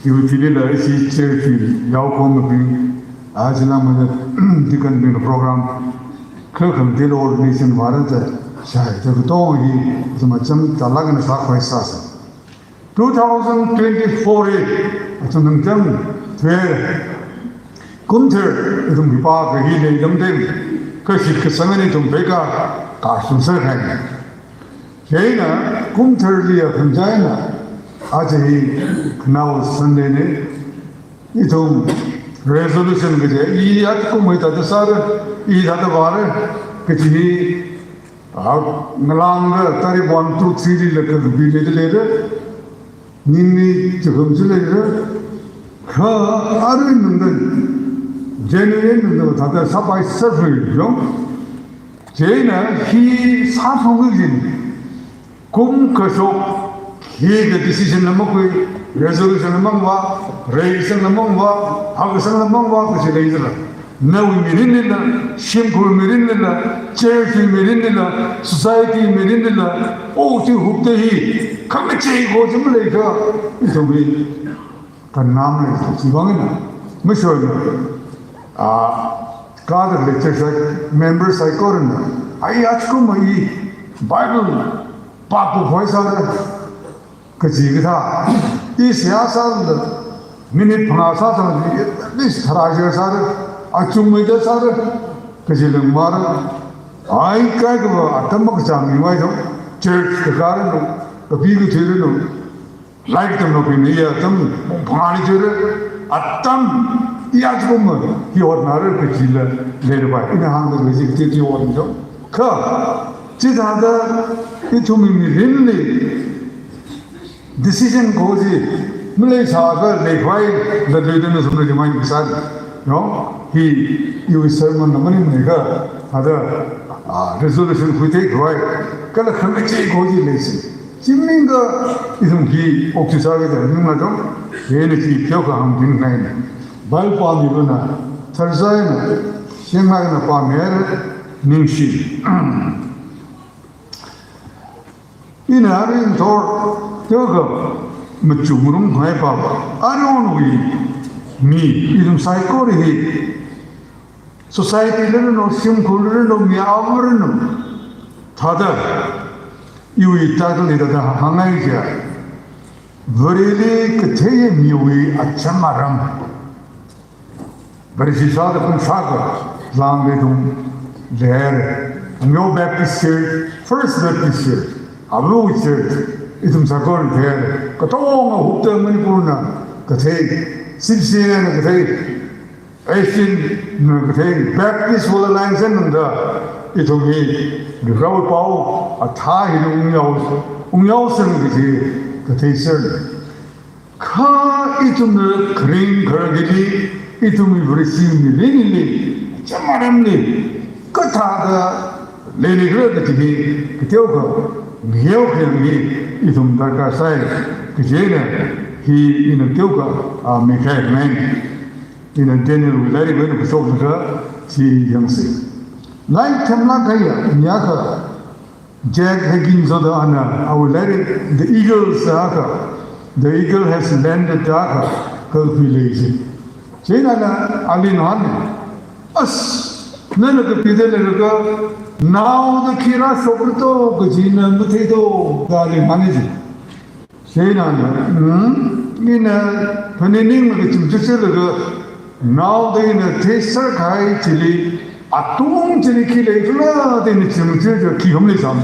이거 뒤에다 이 제일 야고는 그 아지나면 디컨 프로그램 그 금피로 오르니신 말한테 자 저거 동이 좀 달라가는 사고 있었어. 2024에 전능정 돼 꿈틀 좀 비바 그기네 이름된 그 성은이 좀 배가 가슴설하네 걔는 꿈틀리야 혼자이나 아직 그나우 선대네 이좀 레졸루션 그제 이 아직도 뭐 다들 사를 이 다들 말을 그지 나랑가 딸이 1, 2, 3를 그 비례들 님이 지금 줄래요? 그 알고 있는데 제는 있는데 다들 사바이 서프죠. 제는 히 사성의진 공거속 기획의 디시전을 먹고 레졸루션을 먹고 레이션을 먹고 하고선을 먹고 그것이 레이더라. 나위 미린들라 심골 미린들라 제일기 미린들라 소사이티 미린들라 오지 흡대히 강매체 고점을 내가 저기 간남을 지방이나 무슨 가드 렉처 멤버 사이코는 아이 아직도 뭐이 바이블 바보 회사를 지기다 이 시야사는 미니 방아사상 이 스타라지사를 아중매자 사를 그지는 말은 아이 까이고 아담 먹고 장미와이도 church 가는 그 비교 들으는 라이트 좀 높이니야 좀 방안이 들을 아담 이아주면 이 원나를 그 질을 내려봐 이는 한국 의식 되게 원죠 그 지다다 이 좀이 린리 decision 고지 말레이시아가 내과에 너희들은 소리 많이 비싼 요 이 sermon 나머지 내가 하다 resolution 후에 그와에 그걸 한가지 고지 내시 진민가 이좀 기 옥주사게 되는 거죠 얘는 기 표가 한 빙나이네 발밤이거나 철사에는 생각이나 밤에 닝시 이 나라는 더 저거 뭐 주무름 해봐 아려운 미 이름 사이코리 소사이티는 노심 굴르는 놈이 아무르는 다들 이위 따들이다 항아이자 버리리 그때의 미위 아참마람 버리시사도 kun 사고 랑베동 레르 Phungyo Baptist Church First Baptist Church 아브로우 Church 이tum 사고를 대해 그동안 흡당을 보나 그때 실시에는 그때 에이신 그때 Baptist Alliance 했는데 이통이 그라우 파우 다 이런 웅야우스는 그지 그때 있어 카 이tum을 그린 걸기리 이tum이 우리 시민이 레니리 정말합니 그다가 레니 그러듯이 그때가 미역형이 이tum 달가사이 그제는 히 이는 교가 메카닉맨 이는 데니얼 윌라리 그는 그 속에서 지 형식 나이 템라가야 니아가 Jack Higgins도 하나 I will let it the eagles the eagle has landed 그 village 제가 알리노한 아스 너는 그 비델레가 나오도 키라 속으로 그 지는 못해도 가리 많이지 제가 이나 본인이 좀 주세요 나오도 이나 테스터 가이 질이 아동 질이 키레이라 되는 지금 저 기험을 삼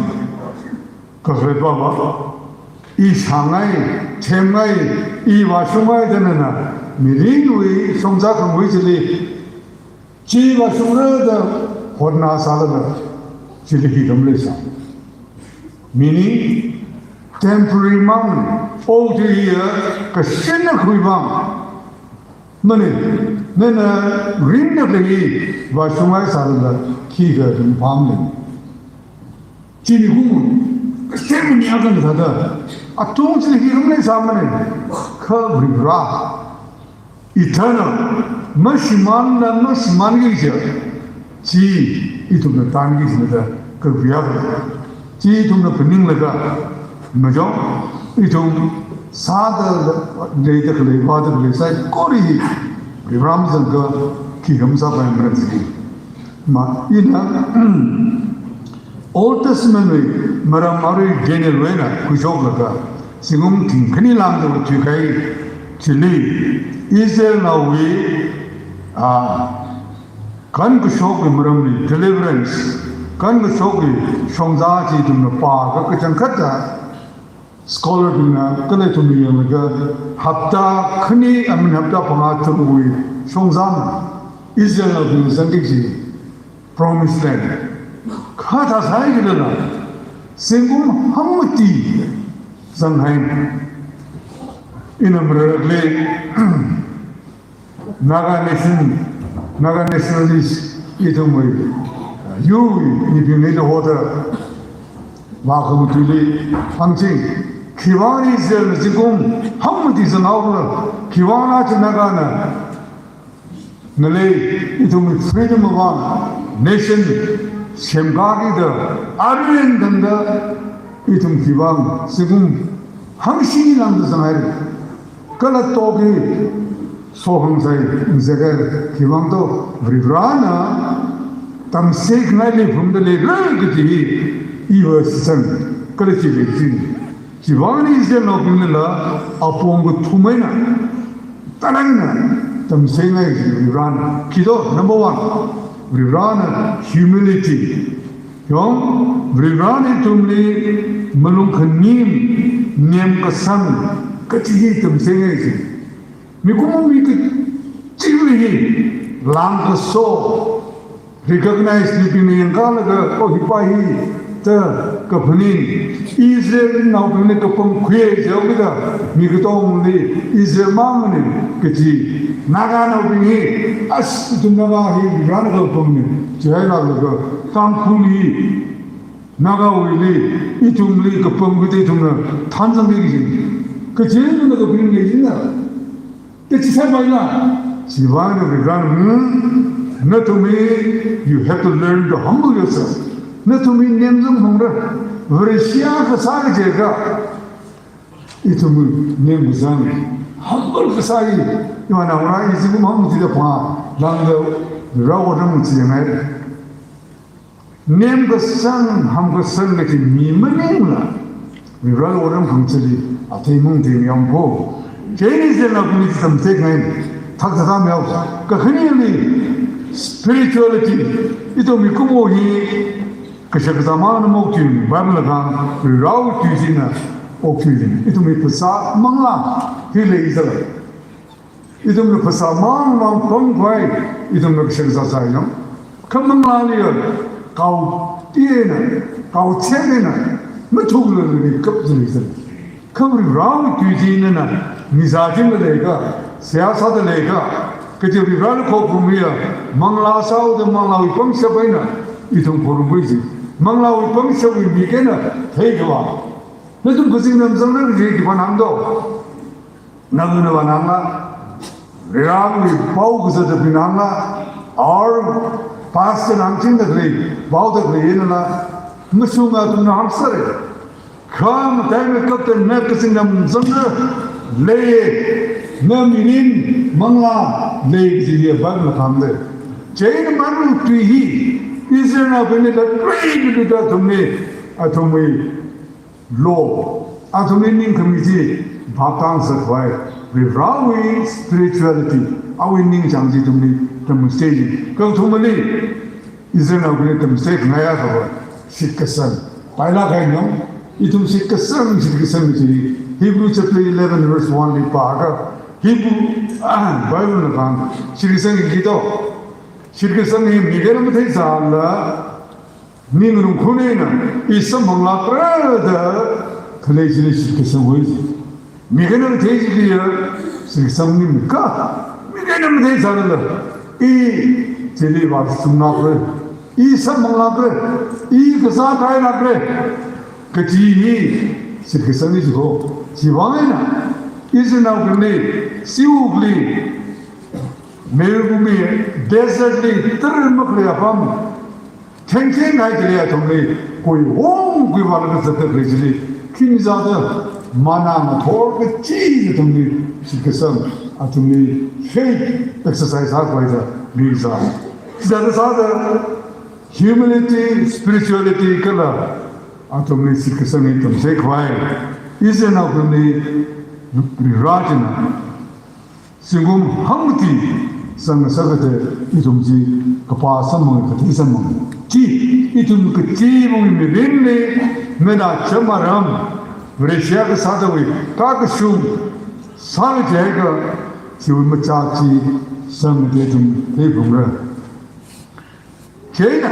그래서 봐봐 이 상하이 쳔마이 이 와숑마이 되는 미리누이 성자가 뭐이지 지와 숨으로다 혼나살다 지리기 검레사 미니 temporary mountain old year 그 신의 구이방 뭐네 내가 린더들이 와숑마이 살다 키가 좀 밤네 지리 구문 그 세문이 약간 다다 동질이 검레사 뭐네 커브리브라 eternal 머시만 게죠 지 이tum의 단기입니다 그 위하고 지 이tum의 분능lega 뭐죠 이tum 사다 내들을 와들을 사이 꼬리 리브람선 그 기험사바인 거지 마 이나 Old Testament의 말하마를 게네르웨나 구조가 지금 딩크니람도 주가이 진리 이스라엘 나위 간그 쇼크 머름니 deliverance 간그 쇼크 성자지 좀 봐. 그 잠깐다 스콜러들이나 그네 좀 이야기가 합다 크니 아니 합다 방아트로 성장 이스라엘의 생기지 promised land 카다 사이들나 생금 한무티 상하인 이놈을 나가네스널리스 이동을 유이 이비네도 호다 와그무들이 항상 기왕이 있어요 지금 한무디서 나오고 기왕하지 나가나 너네 이동을 freedom of nation 생각이다 아르엔 된다 이동 기왕 지금 항신이 남도상 하여 그러나 또기 소황사의 인생의 기왕도 브리브라나 담색날리 분들이 그렇게 이어서 그렇게 되지 지방이 이제 나쁘는라 아픈 거 투매나 따라가는 좀 생각이 우리란 기도 넘버 원 우리란은 humility 형 우리란이 좀리 물론 그님 님께선 그치기 좀 생각이 미국은 미국 찌르기 랑크소 recognize 느낌이 가라가 어디파이 그 본인 이스라엘 나오는 그 pomquê 저기다 미국도문이 이스라엘만은 그치 나가는 분이 아스도 나가 이라는 거 보면 제가 그 깜풀이 나가오일이 이 종들이 그 pomquê 종은 탄성되기 그 제일은 그 그런 게 있나 그치 살바이나 지방에 우리가는 not to me you have to learn to humble yourself not to me nem좀 홍라 러시아 그 사기 제가 이tum을 nem부상 humble 그 사기 요나 오나 이 지금 한번 뒤에 봐 나도 라고는 지네 nem부상 함부상 그 미문행라 우리가 오는 방철이 아테몽 대명고 제니스나 분이 좀 되게 탁탁하면 없어 그 흔히 spirituality itu mikumo hi kashakatama moktin bamlagan raw tujina oktin itu mi pasa mangla hele izala itu mi pasa mangla pongkwai itu mi kashakasa sayam kamangla ni kau tiena kau chedena machuglu ni kapjini izala kamri raw tujina na nizajin lega siyasat lega 그저 우리가 거꾸로야 망라사우도 망라의 방식이나 이동 보는 거지 망라의 방식이 미게나 되게와 너도 그 생명성을 얘기 반함도 나는 반함나 레랑이 바우고서 비난나 or past 남친다 그래 바우다 그래나 무슨 말도 나한서래 감 다음에 끝에 내 생명성을 내 너미린 망라 내지에 반을 함데 제일 많은 뒤히 이스라엘 베네다 트레이드다 동네 아tom이 로 아tom이 community 바탕서 과에 리라위 spirituality 아위닝 장지 동네 좀 스테이지 그럼 정말이 이스라엘 베네 좀 스테이크 나야서 시크선 바이라가이노 이좀 시크선 시크선이지 Hebrew chapter 11 verse 1 파가 Hebrew 바이블을 간 시리성이 기도 시리성이 미게는 대사라 니는 군에는 있어 몰라더라 그래지는 시리성 보이지 미게는 대지리야 시리성입니까 미게는 대사라 이 제리 와스나그 있어 몰라더라 이 그사 가이나 그래 그지 시리성이지고 지방에는 이스나우글리 시우글리 메르구미 데저트리 뜨르먹으려 밤 탱탱하게 동네 거의 온 귀발을 듣다 그러지 김자도 만나면 돌게 찌 동네 시켜서 아 동네 페이크 엑서사이즈 하고 있다 리자 그래서 humility spirituality 그라 아 동네 시켜서 좀 세과에 이스나우글리 리라지나 지금 한국이 상사가데 이좀지 그파서만 그티서만 지 이좀 그 지봉이 메네 메나 점마람 브레시아가 사다위 까그슈 사르제가 지금 마차지 상데 좀 대봉라 제가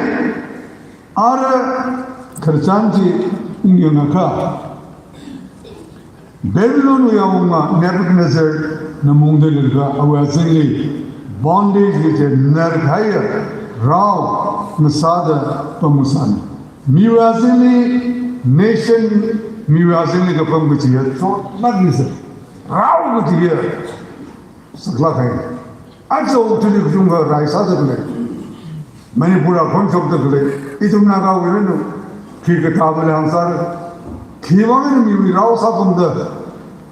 아르 그르잔지 응용하가 Babylon uyağına Nebuchadnezzar namungdalırga avazili bondage gece nerkaya rav masada pamusan miwazili nation miwazili kapam geciya çok magisa rav geciya sakla kaya aca utuli kujunga raisa da kule Manipura konçok da kule itum naga uyarını ki kitabı lansar 기왕에는 우리 라오사금도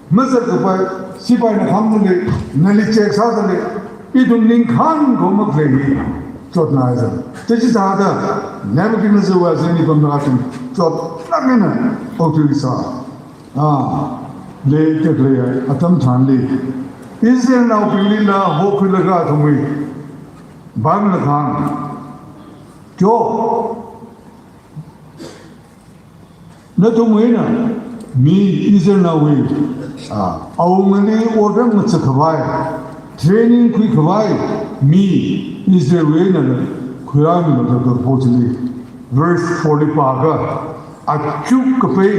무슨 그 시바이나 감독이 날리책 사들이 이동링 칸 고목들이 쫓나야죠. 대지다다 내부기면서 와서니 건너 같은 쫓나면은 어떻게서 le te le atam than le Israel now pili la ho khul ga thumi bang la khan jo na thumi na mi Israel now we au mani order mat khawai training kui khawai mi Israel we na Quran na the portly verse 40 pa ga achuk kape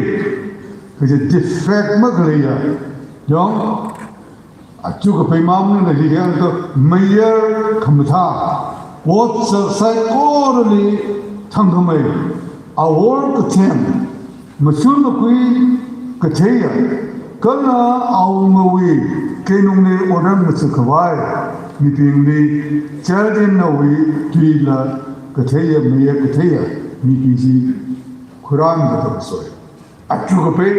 cái defect mất rồi à đó chú cái phải mong là gì đó tôi mấy không tha what sai có rồi thằng không mày our cái thêm mà xuống nó quý cái thế à cái là ông người cái nông này ở đây mà sẽ khởi mi tiền đi chơi đến nào vậy tuy là cái thế à mấy cái thế à mi cái gì Quran cái đó rồi chú cái phải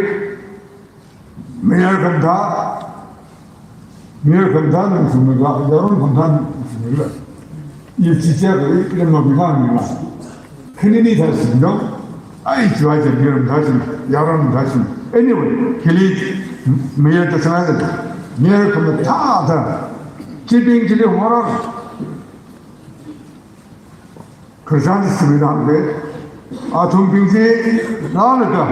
Mayor Kanta ng sumaga, yaron Kanta ng sumaga. Yung chicha ko, ilang mabihan nila. Kanini tasin, no? Ay, chuwa dyan, yaron tasin. Anyway, kili Mayor tasin Mayor Kanta taata. Chibing chili horror. Kerjaan sumaga ke, atum pingsi nalaga.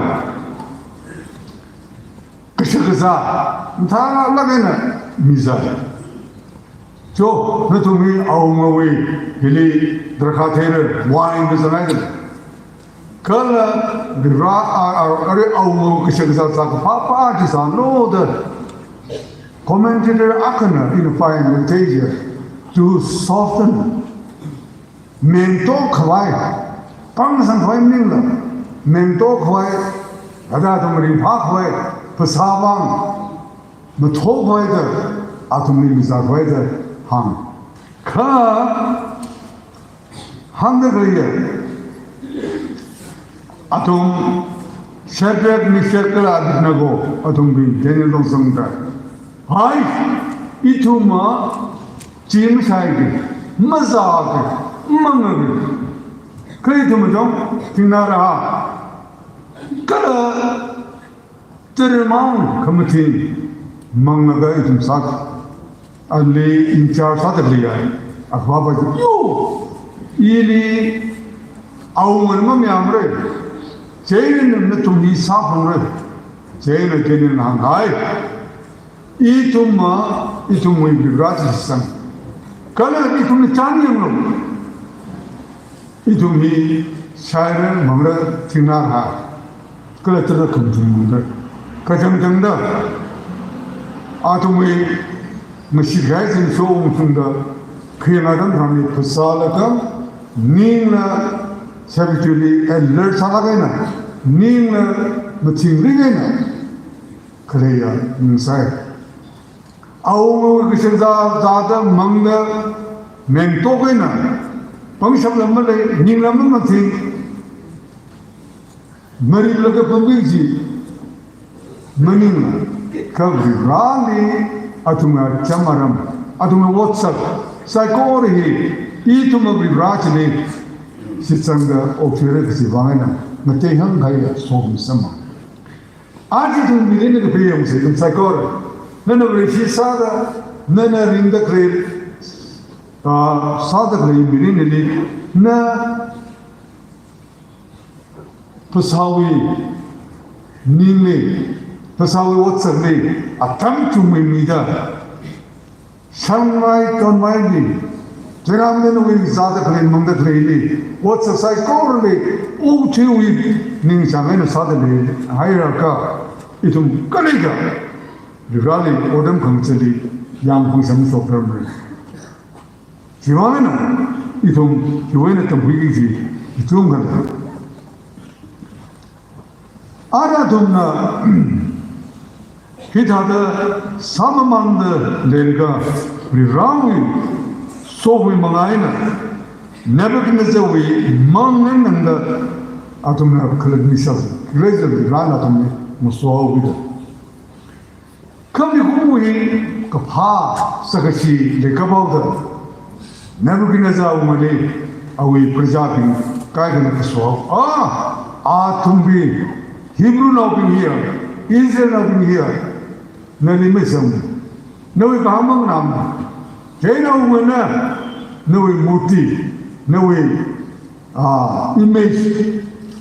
Kışıkıza, ta lagana miza. Jo, ne tumi avmawi, hili drakhatere, wine bizanaydı. Kala bira are avmawi kışıkıza sakı papa jisa no the commentator akana in a fine meditation to soften mento khwai, pang sang khwai ningla, mento khwai, ada tumri pha khwai. Pasabang, matho khoi da, atumni miza khoi da, hang. Ka, hang da gaya. Atum, Shadrach, Meshach, Abednego, atum bin, Daniel dong sang da. Hai, itu ma, jim sai ke, maza ke, manga ke. Kaya itu macam, tinggal raha. Kala, Termang committee mangaga itum sak ali in charge sadliya akhwa yo ili awman ma myamre jain ne tumi safamre jain kenin hangai itum we birat system kala itum chaniyamlo itum hi shayre mangra thinar ha kala tar kumjum Kacang-cangda, atumui masih guys in show mungkinda, keenadan kami pesalakan, ningla sabituli alert salagena, ningla bertingringena, kerja insai. Awal kesenja zada mangga mentokena, pangsam lemale ningla mengating, mari laga pembiji. Manila, kabri rali, atunga chamaram, atunga WhatsApp, psychology, ituma vibrachini, sitsanga ofire kasi vangana, matehang kaya sohum sama. Aji tu milene ke piyam se, tum psychology, nana vrishi sada, nana rinda kre, sada kre milene li, na pasawi, nime. Pasawi WhatsApp ni atam cumi mida, shanghai konwai ni, jangan menunggu zada kalian mangga kalian ni, WhatsApp saya kau ni, ciwi ning jangan zada ni, hayarka itu kaliga, dirali odam kangceli yang pungsam software ni, gimana itu jualan tempat itu enggak. Ada domna. Kita samamanda lerga rirawi sohui mangaina Nebuchadnezzar we manganda atumna kalagnisas greater rana atumni musuwa vida kami huwi kapha sakachi lekabauda Nebuchadnezzar umale awi prajapi kaigana kaswa atumbi Hebrew now being here Israel of here, Nelly Missum, no Bahamang Nam, Jano Winner, no Muti, no image,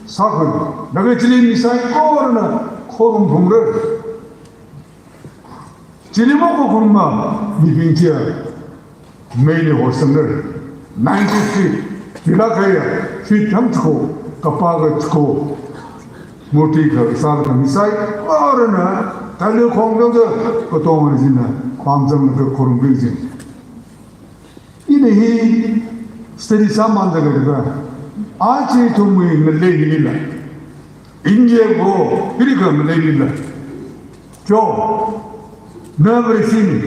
soccer, Nagachili Nisai Corner, Corum Humber, Chilimoko Kurma, living here, made a horse 93, Tilakaya, she comes to Kapaga School. Mutika, Salka Misai, or a Talu Konga, Kotomazina, Pamsam the Kurumbizi. In a he steady some under the river. Archie to me in the Lady Lilla. India go, Pilgrim Lady Lilla. Joe, never seen.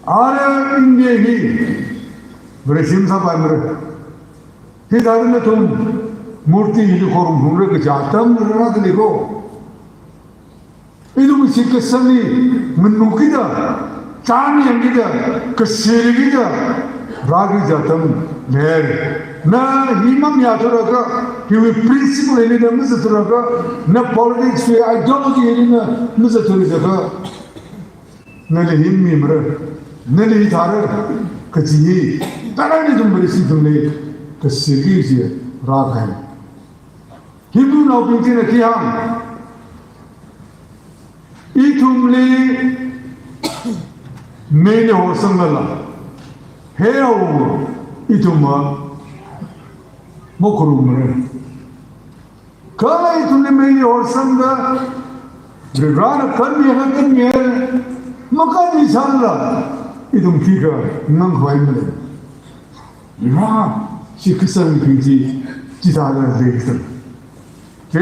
Are India he? Very simple, his other tomb. Murti hidu korum humre ke jatam rana de go. Idu misi kesani menukida, chani angida, kesirigida, ragi jatam ler. Na himam yaturaga, he will principle any the misaturaga, na politics we ideology any the misaturaga. Nali him mimra, nali hitara, kachi, tarani tumberisi tumle, kesirigida, ragai. Hindu now begin a kiam. Itumli made a horsangala. Heo ituma mokurum. Kala itumli made a horsanga. Rivana Kanya Kanya Makani Sala. Itum Kika, Nankwai. Ra, she kissan Pinti, Chitara Dexter. You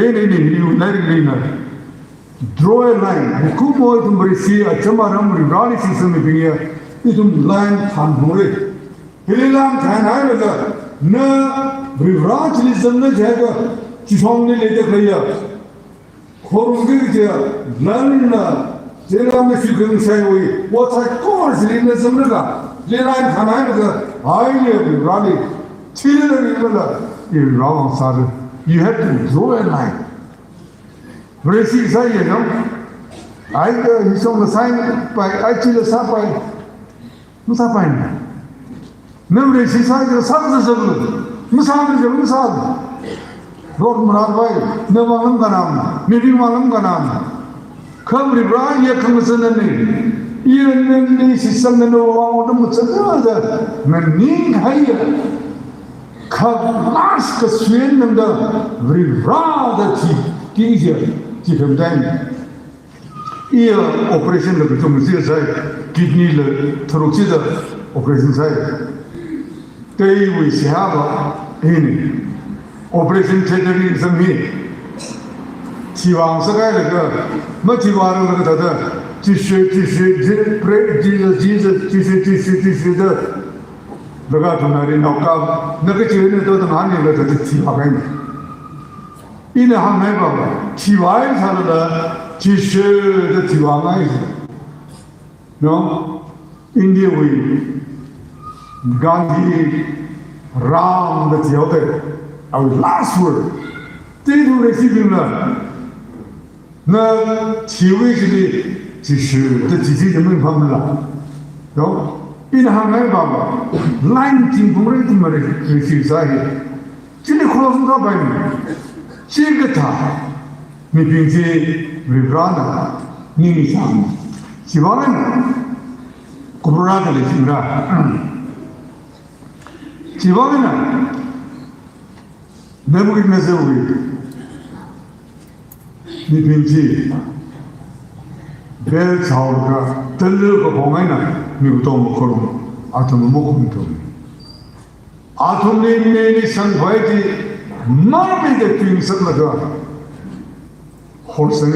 draw a line. Kumo to Marisi, a Chamaram, Rani system of here, it will land Hamure. Hililam can I no Rivratilism, the Jagger, Chishongi later player. Horungija, Lana, Jeram, if you can say, what I call Zilinism, Jeram Hanaga, I live Rani, Children, you wrong, Sarah. You have to draw a line. Very easy, you know. He's on the sign by actually Sapai. Musapai. Memory, she signed the Sabbath of Musam is a Musam. Lord Muradway, Navanam Ganam, maybe Malam Ganam. Come, Ribra, here comes the name. Even when this is something over the Mutsaka, Manin higher. Kask swim and the very rather easier. Keep him down. Ear operation the Bitumizia side, kidney the Torocida operation side. They will have in operation tendering some me. Tiwang Saga, Matiwara, the other, Tishu, pray Jesus, the Gatunari now come, Nagachi to the money that the Tiwang. In a Hameva, Tiwai had the Tishu, the Tiwanga. No? India we Gandhi, Ram, the Tiote, our last word. They do receive him now. Tiwi, Tishu, the Titi, the Minpamla. No? In Hameva, 19 Pumari receives I. Chili closing up by me. Chigata, Mipinti, Rivrana, Nimisam, Chivana, Kubrata, Chivana, never Nazawi, Mipinti, Bell Sauka, the look of Homena, Newton Korum, Atomokum. Atomni made some whitey. None of the things of the God. Horsen,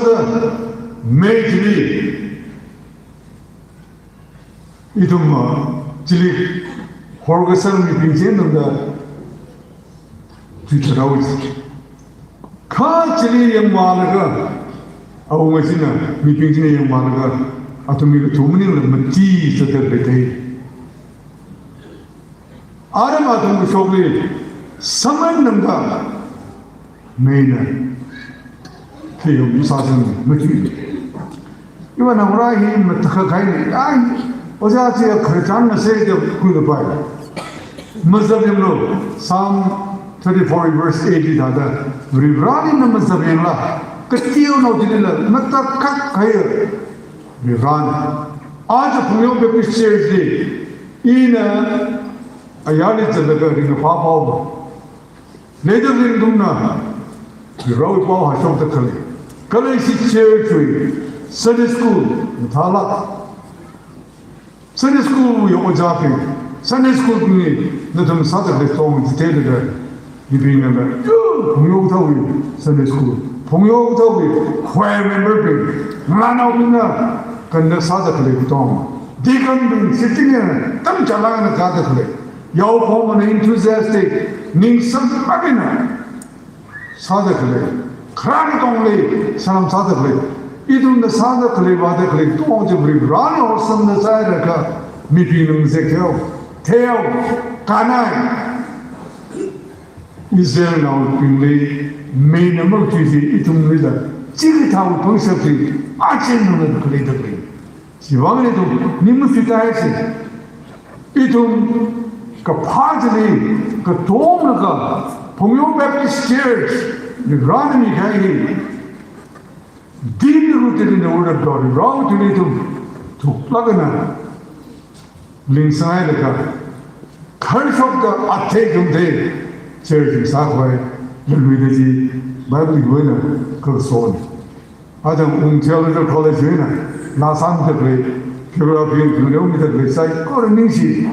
the majorly. Itum Chili Horgasan with the future hours. Chili and Malaga, our Messina, meeting in Malaga, Atomic 2 million Matis at the day. Adam Shogli, Saman Nanga, Maina, Theo Musasan Maki. You want to write him with the Kakai. I was actually a Kretan say the Kudabai. Muslim Psalm 34 verse 80 dada. Rivrani na Muslim la. Katiyo no dilila. Matakak kaya. Rivrani. आज पुण्यों पे कुछ share थे इन अयाली चलकर इन पापा हो laser दिन तुम ना राव पाव हशों तक खले कल इसी शेयर हुई संडे स्कूल थाला संडे स्कूल यो जाके संडे स्कूल में न तुम साथ ले तो हम जिते ले ये ना पुण्यों था हुई संडे स्कूल पुण्यों था हुई ख्वाह मेंबर पे लाना हुई कंधे साधक ले बिताऊं दिगन बिन सिटिंग तम चलाना कादक ले याव फोमन enthusiastic निंग सब मगिना साधक ले खरानी तोंगले सलाम साधक ले इधर न साधक ले वादक ले तो जब रिब्रान और संद साय रखा मिपीनुं से क्यों theo कानाय इज़राइल नाउ पिंगले में नमक चीज़ी इतुम निला चिक थाउ पंक्ति आचरण में कले दबे 지방에 도 님은 피타해지 이좀 그 파즈리 그 도움가 봉용 베프티스트 처치 그 라는이 가이 딘으로 되는 오르 거리 라우트리 좀 독락이나 링사이드가 칼속도 아테 좀돼 저기 사고에 열리듯이 바이블이 뭐는 그 소원 아담 웅태어들 콜레지나 나산들의 교회의 교회들의 사이 거르닝시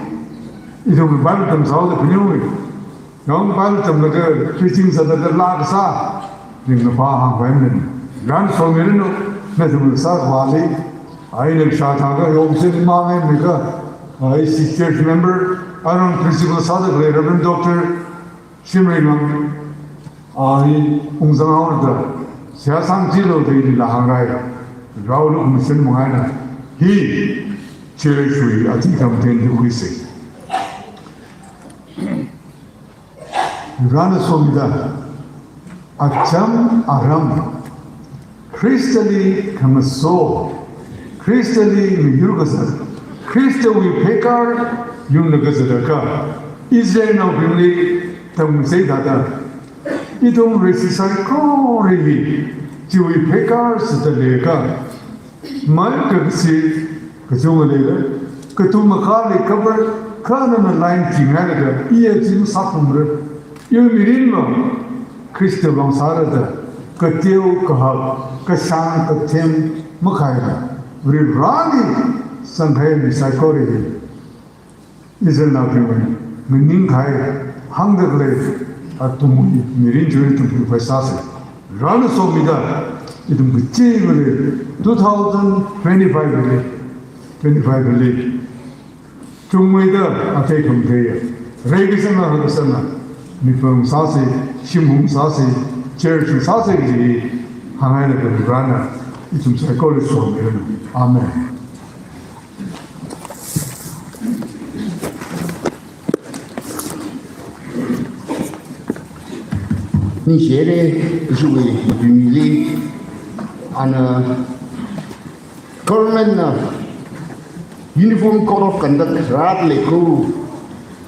이름을 말좀 사오다 그녀의 영 말좀 그 피칭사들 라그사 링의 바한 관련 란 소매는 매듭을 사과리 아이는 샤타가 용신 마음에 내가 IC church member 아론 프린시플 사드 레버런 닥터 심리랑 아이 웅상하오다 세상 지로 되는 라한가이 Raul mission मंगाना ही चेरे हुई अति कमतें हुई से रान सोमिदा अचम आरम क्रिस्टली कमसो क्रिस्टली मियुगसर क्रिस्टली पेकार युनगसर का इज़राइल नाउ बिमली तम से दादा इतुम रेसिसार कोरेली जिवी पेकार सतलेका मार कबसे कचोंगलेगा कतुम खाले कबर खाना में लाइन चिंगालेगा ये जिम साफुमर ये मिरिनमा क्रिस्टल बंसारदा कतेव कहा कशान कथेम मखायरा रिरानी संघाय मिसाकोरे इज़राइल नापिमन मिनिंग खाए हांगदगले अतुमुई मिरिन जुए तुम पैसा से रान सोमिदा इधम बच्चे वाले 2025 वाले चुम्मेदा आते कमते रेगिसना हदसना मिफम सासे शिमुम सासे चर्च सासे जी हांगाने के Rana इधम साइकोले सोमेना आमेन你写的是为女的，government uniform code of conduct rat lekho,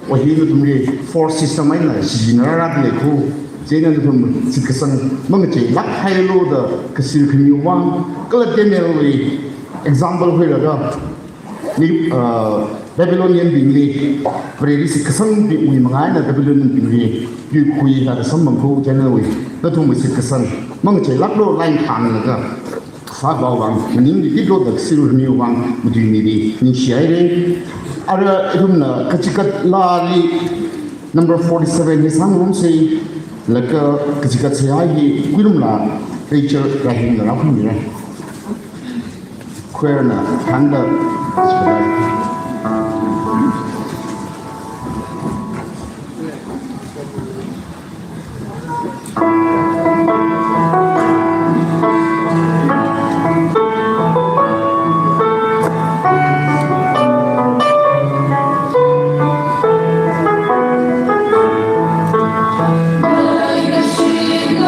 वही तो तुमने force system है ना, सीजनल rat lekho, जेना तो तुम सिकसन मंगचे लग है लो द कसिर खन्युवां, कल generally example हुई लगा, नि Babylonian बिंगली, बरेली सिकसन भी हुई मंगाए ना Babylonian Bingley yu kui la sam mang ko generally da tu mu sit ka san mang che lak lo lain thang na ga fa ba wang ning di lo da siru ni wang mu di ni di ni shai re ara idum na kachikat la li number 47 ni sang rum sei la ka kachikat se ai hi kuirum la preacher ka hin na ra ni re queer na handa Like a sheep,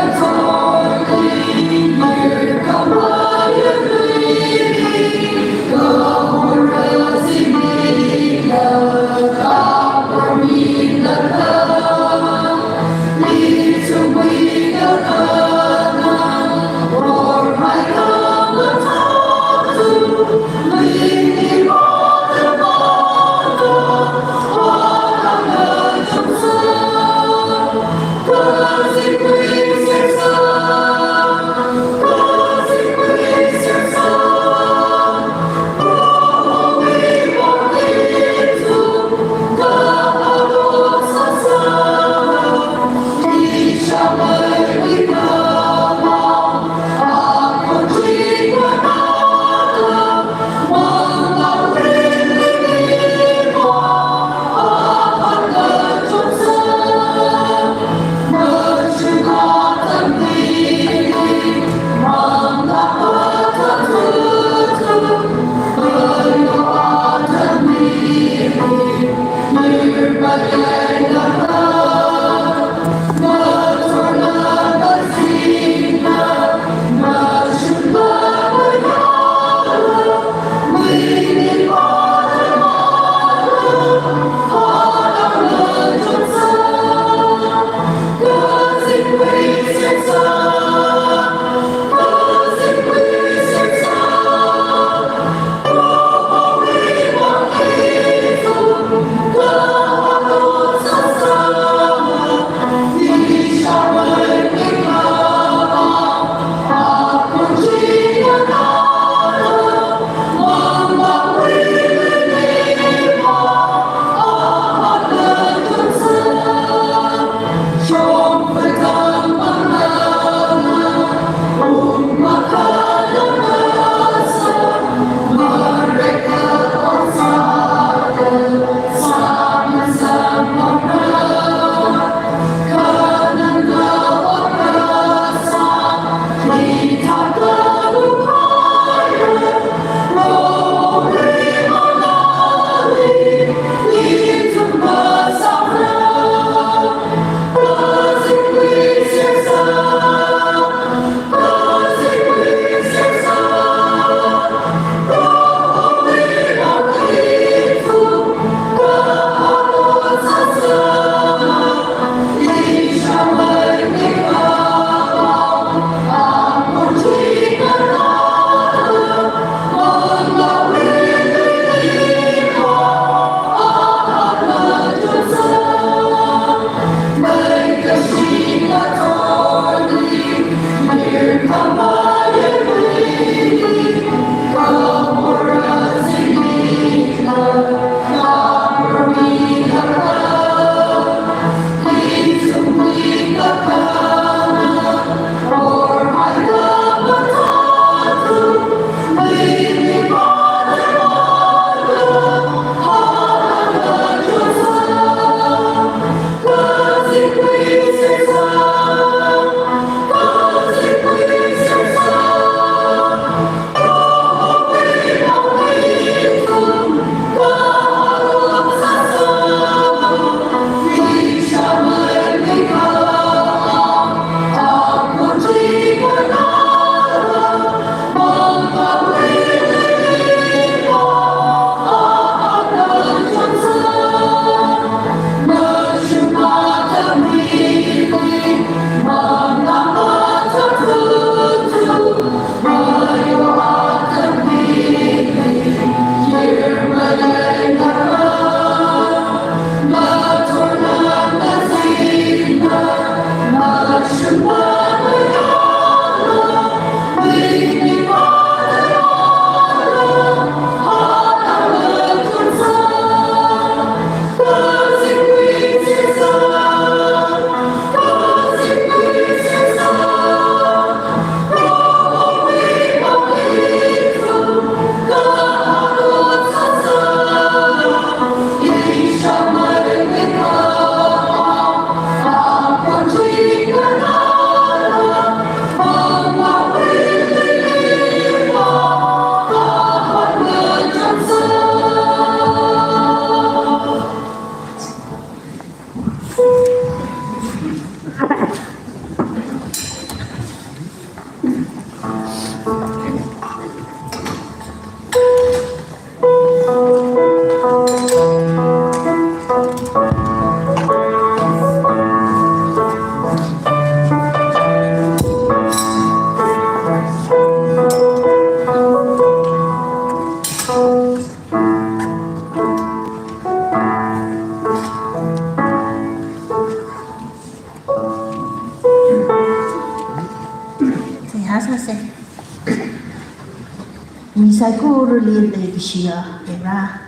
Misaiku ruli de Gishia, Era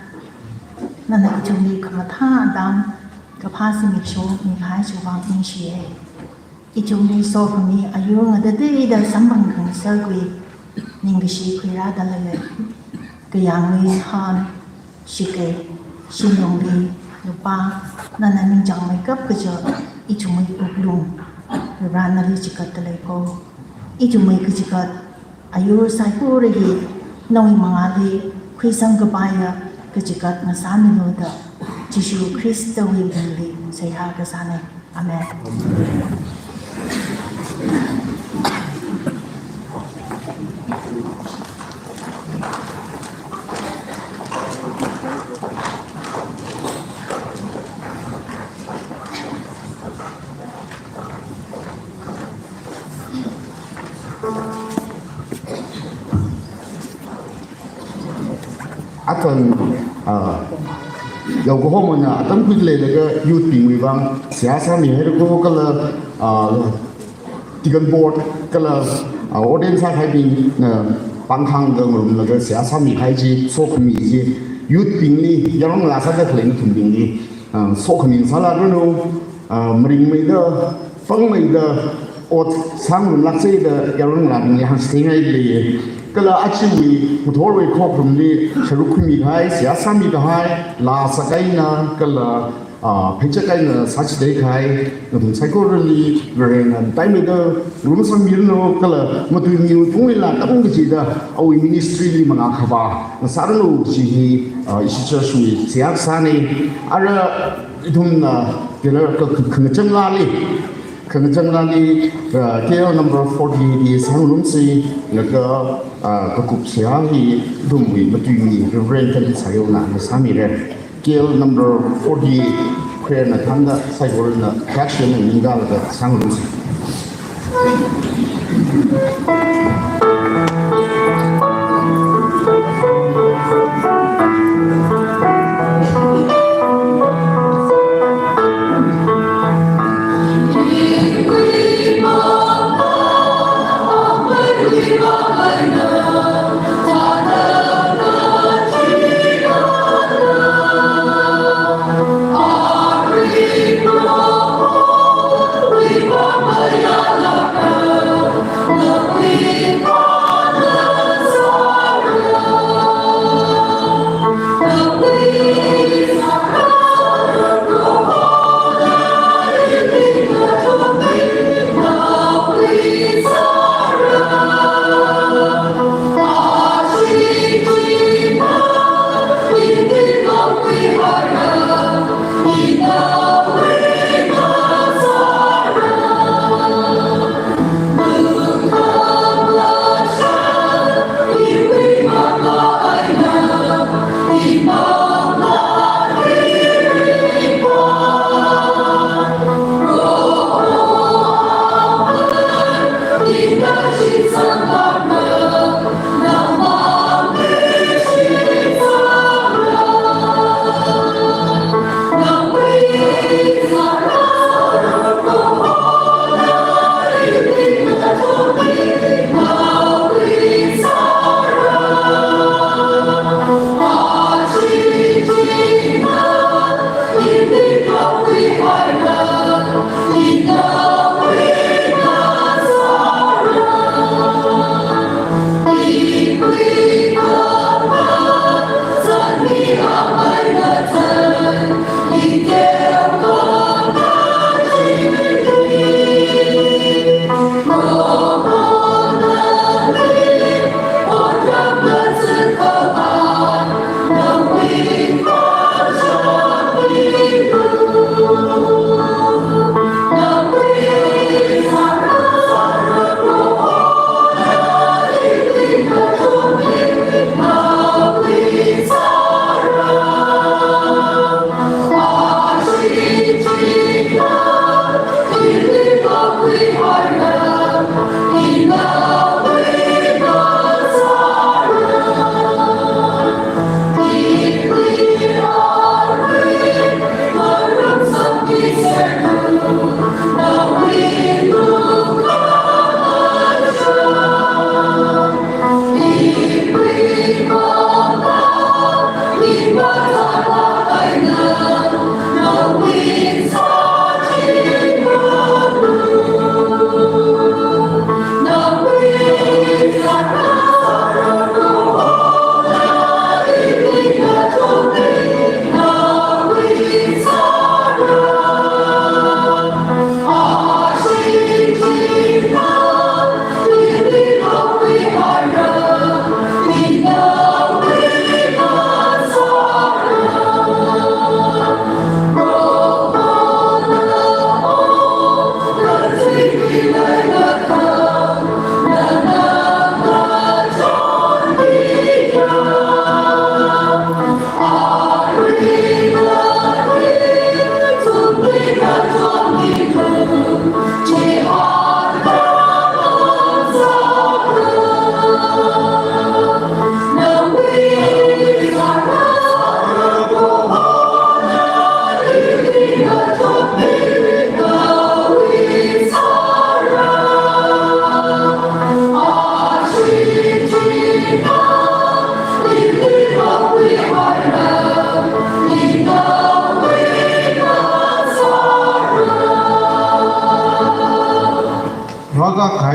Nana Jumi Kamata Dam, Kapasi Micho, Mikai Chubang Inshie. Ichumi saw for me a young the day that someone can circle Ningishi Kira Dalale, the young Han, Shike, Shinongi, Lupa, Nana Ninjang makeup Kajo, Ichumi Uklum, the Ranali Chikatalepo, Ichumi Kichikat, Ayur Saiku Regi. Nong mangali kwisang kabaya kejikat masani loda Jishu Kristo wibeli seha kesane amen akan有個項目啊，等佢哋嘅要定位講，寫上面喺度嗰個tiga board 嗰個audience 喺邊幫康嘅我們那個寫上面開始做個名字，要定呢，要讓拉薩嘅可能同定呢，做個名字啦，嗰種明媚的、豐美的，我上面那些的，要讓拉邊嘅行先喺裡。Kalau achieve betul we kau perlu ceruk kami hai, siasa mi hai, la sakai na kalau pecakai na saci hai, untuk psychology, berenang, time itu rumah sambil no kalau matu new tunggu lah, tapi mesti dah, awi ministry ni mengakaba, sarano sih isu sui siasa ni, ada itu na kalau kencang lali. Kencangan KL number 40 di Sanglum si naga kekup siahi dumui betui rent di sayo na sami re KL number 40 kaya na tanda sayo na action na ninggal ke Sanglum si We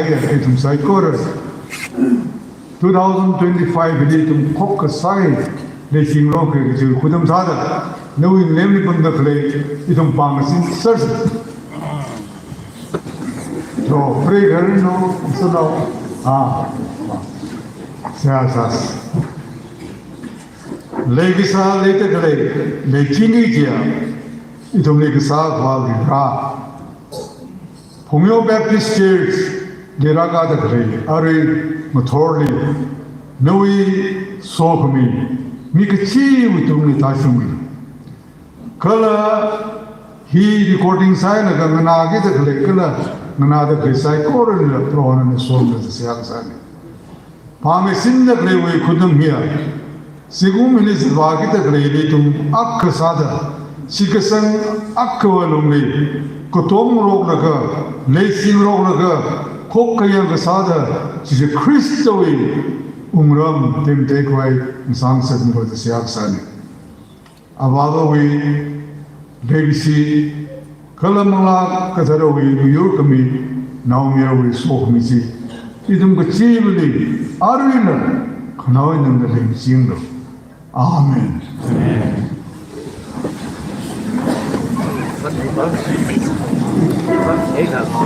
이 좀 사이코를 2025 이리 좀 코크 사이 내 힘으로 그 지금 구dom사다 너희 내밀 분들 그래 이좀 방신 설스 저 프레이를 노 있어도 세아사스 레기사 레테 그래 레킹이지야 이좀 레기사 과기라 Phungyo Baptist Church Geragada Kare Are Motorli Noi Sokami Mikachi Utumni Tashumi Kala He recording sign of Ganagi the Kala Nanada Krisai Koran the Throne and the Soul of the Siaksani Pamisin the Grey couldn't hear Sigum in his Vagita Grey Akkasada Sikasan Akkavalumli Kotom Rognaka, Lacing Rognaka, Kokayang Kasada, she's a Christowi, Umram, Tim Takeway, and Sunset and the Siaksani. Avalowi, Legacy, Kalamala, Katarawi, New Yorkami, now here we spoke me see. Idum Kachivili, Arvina, Kanoin and the Ling Single. Amen.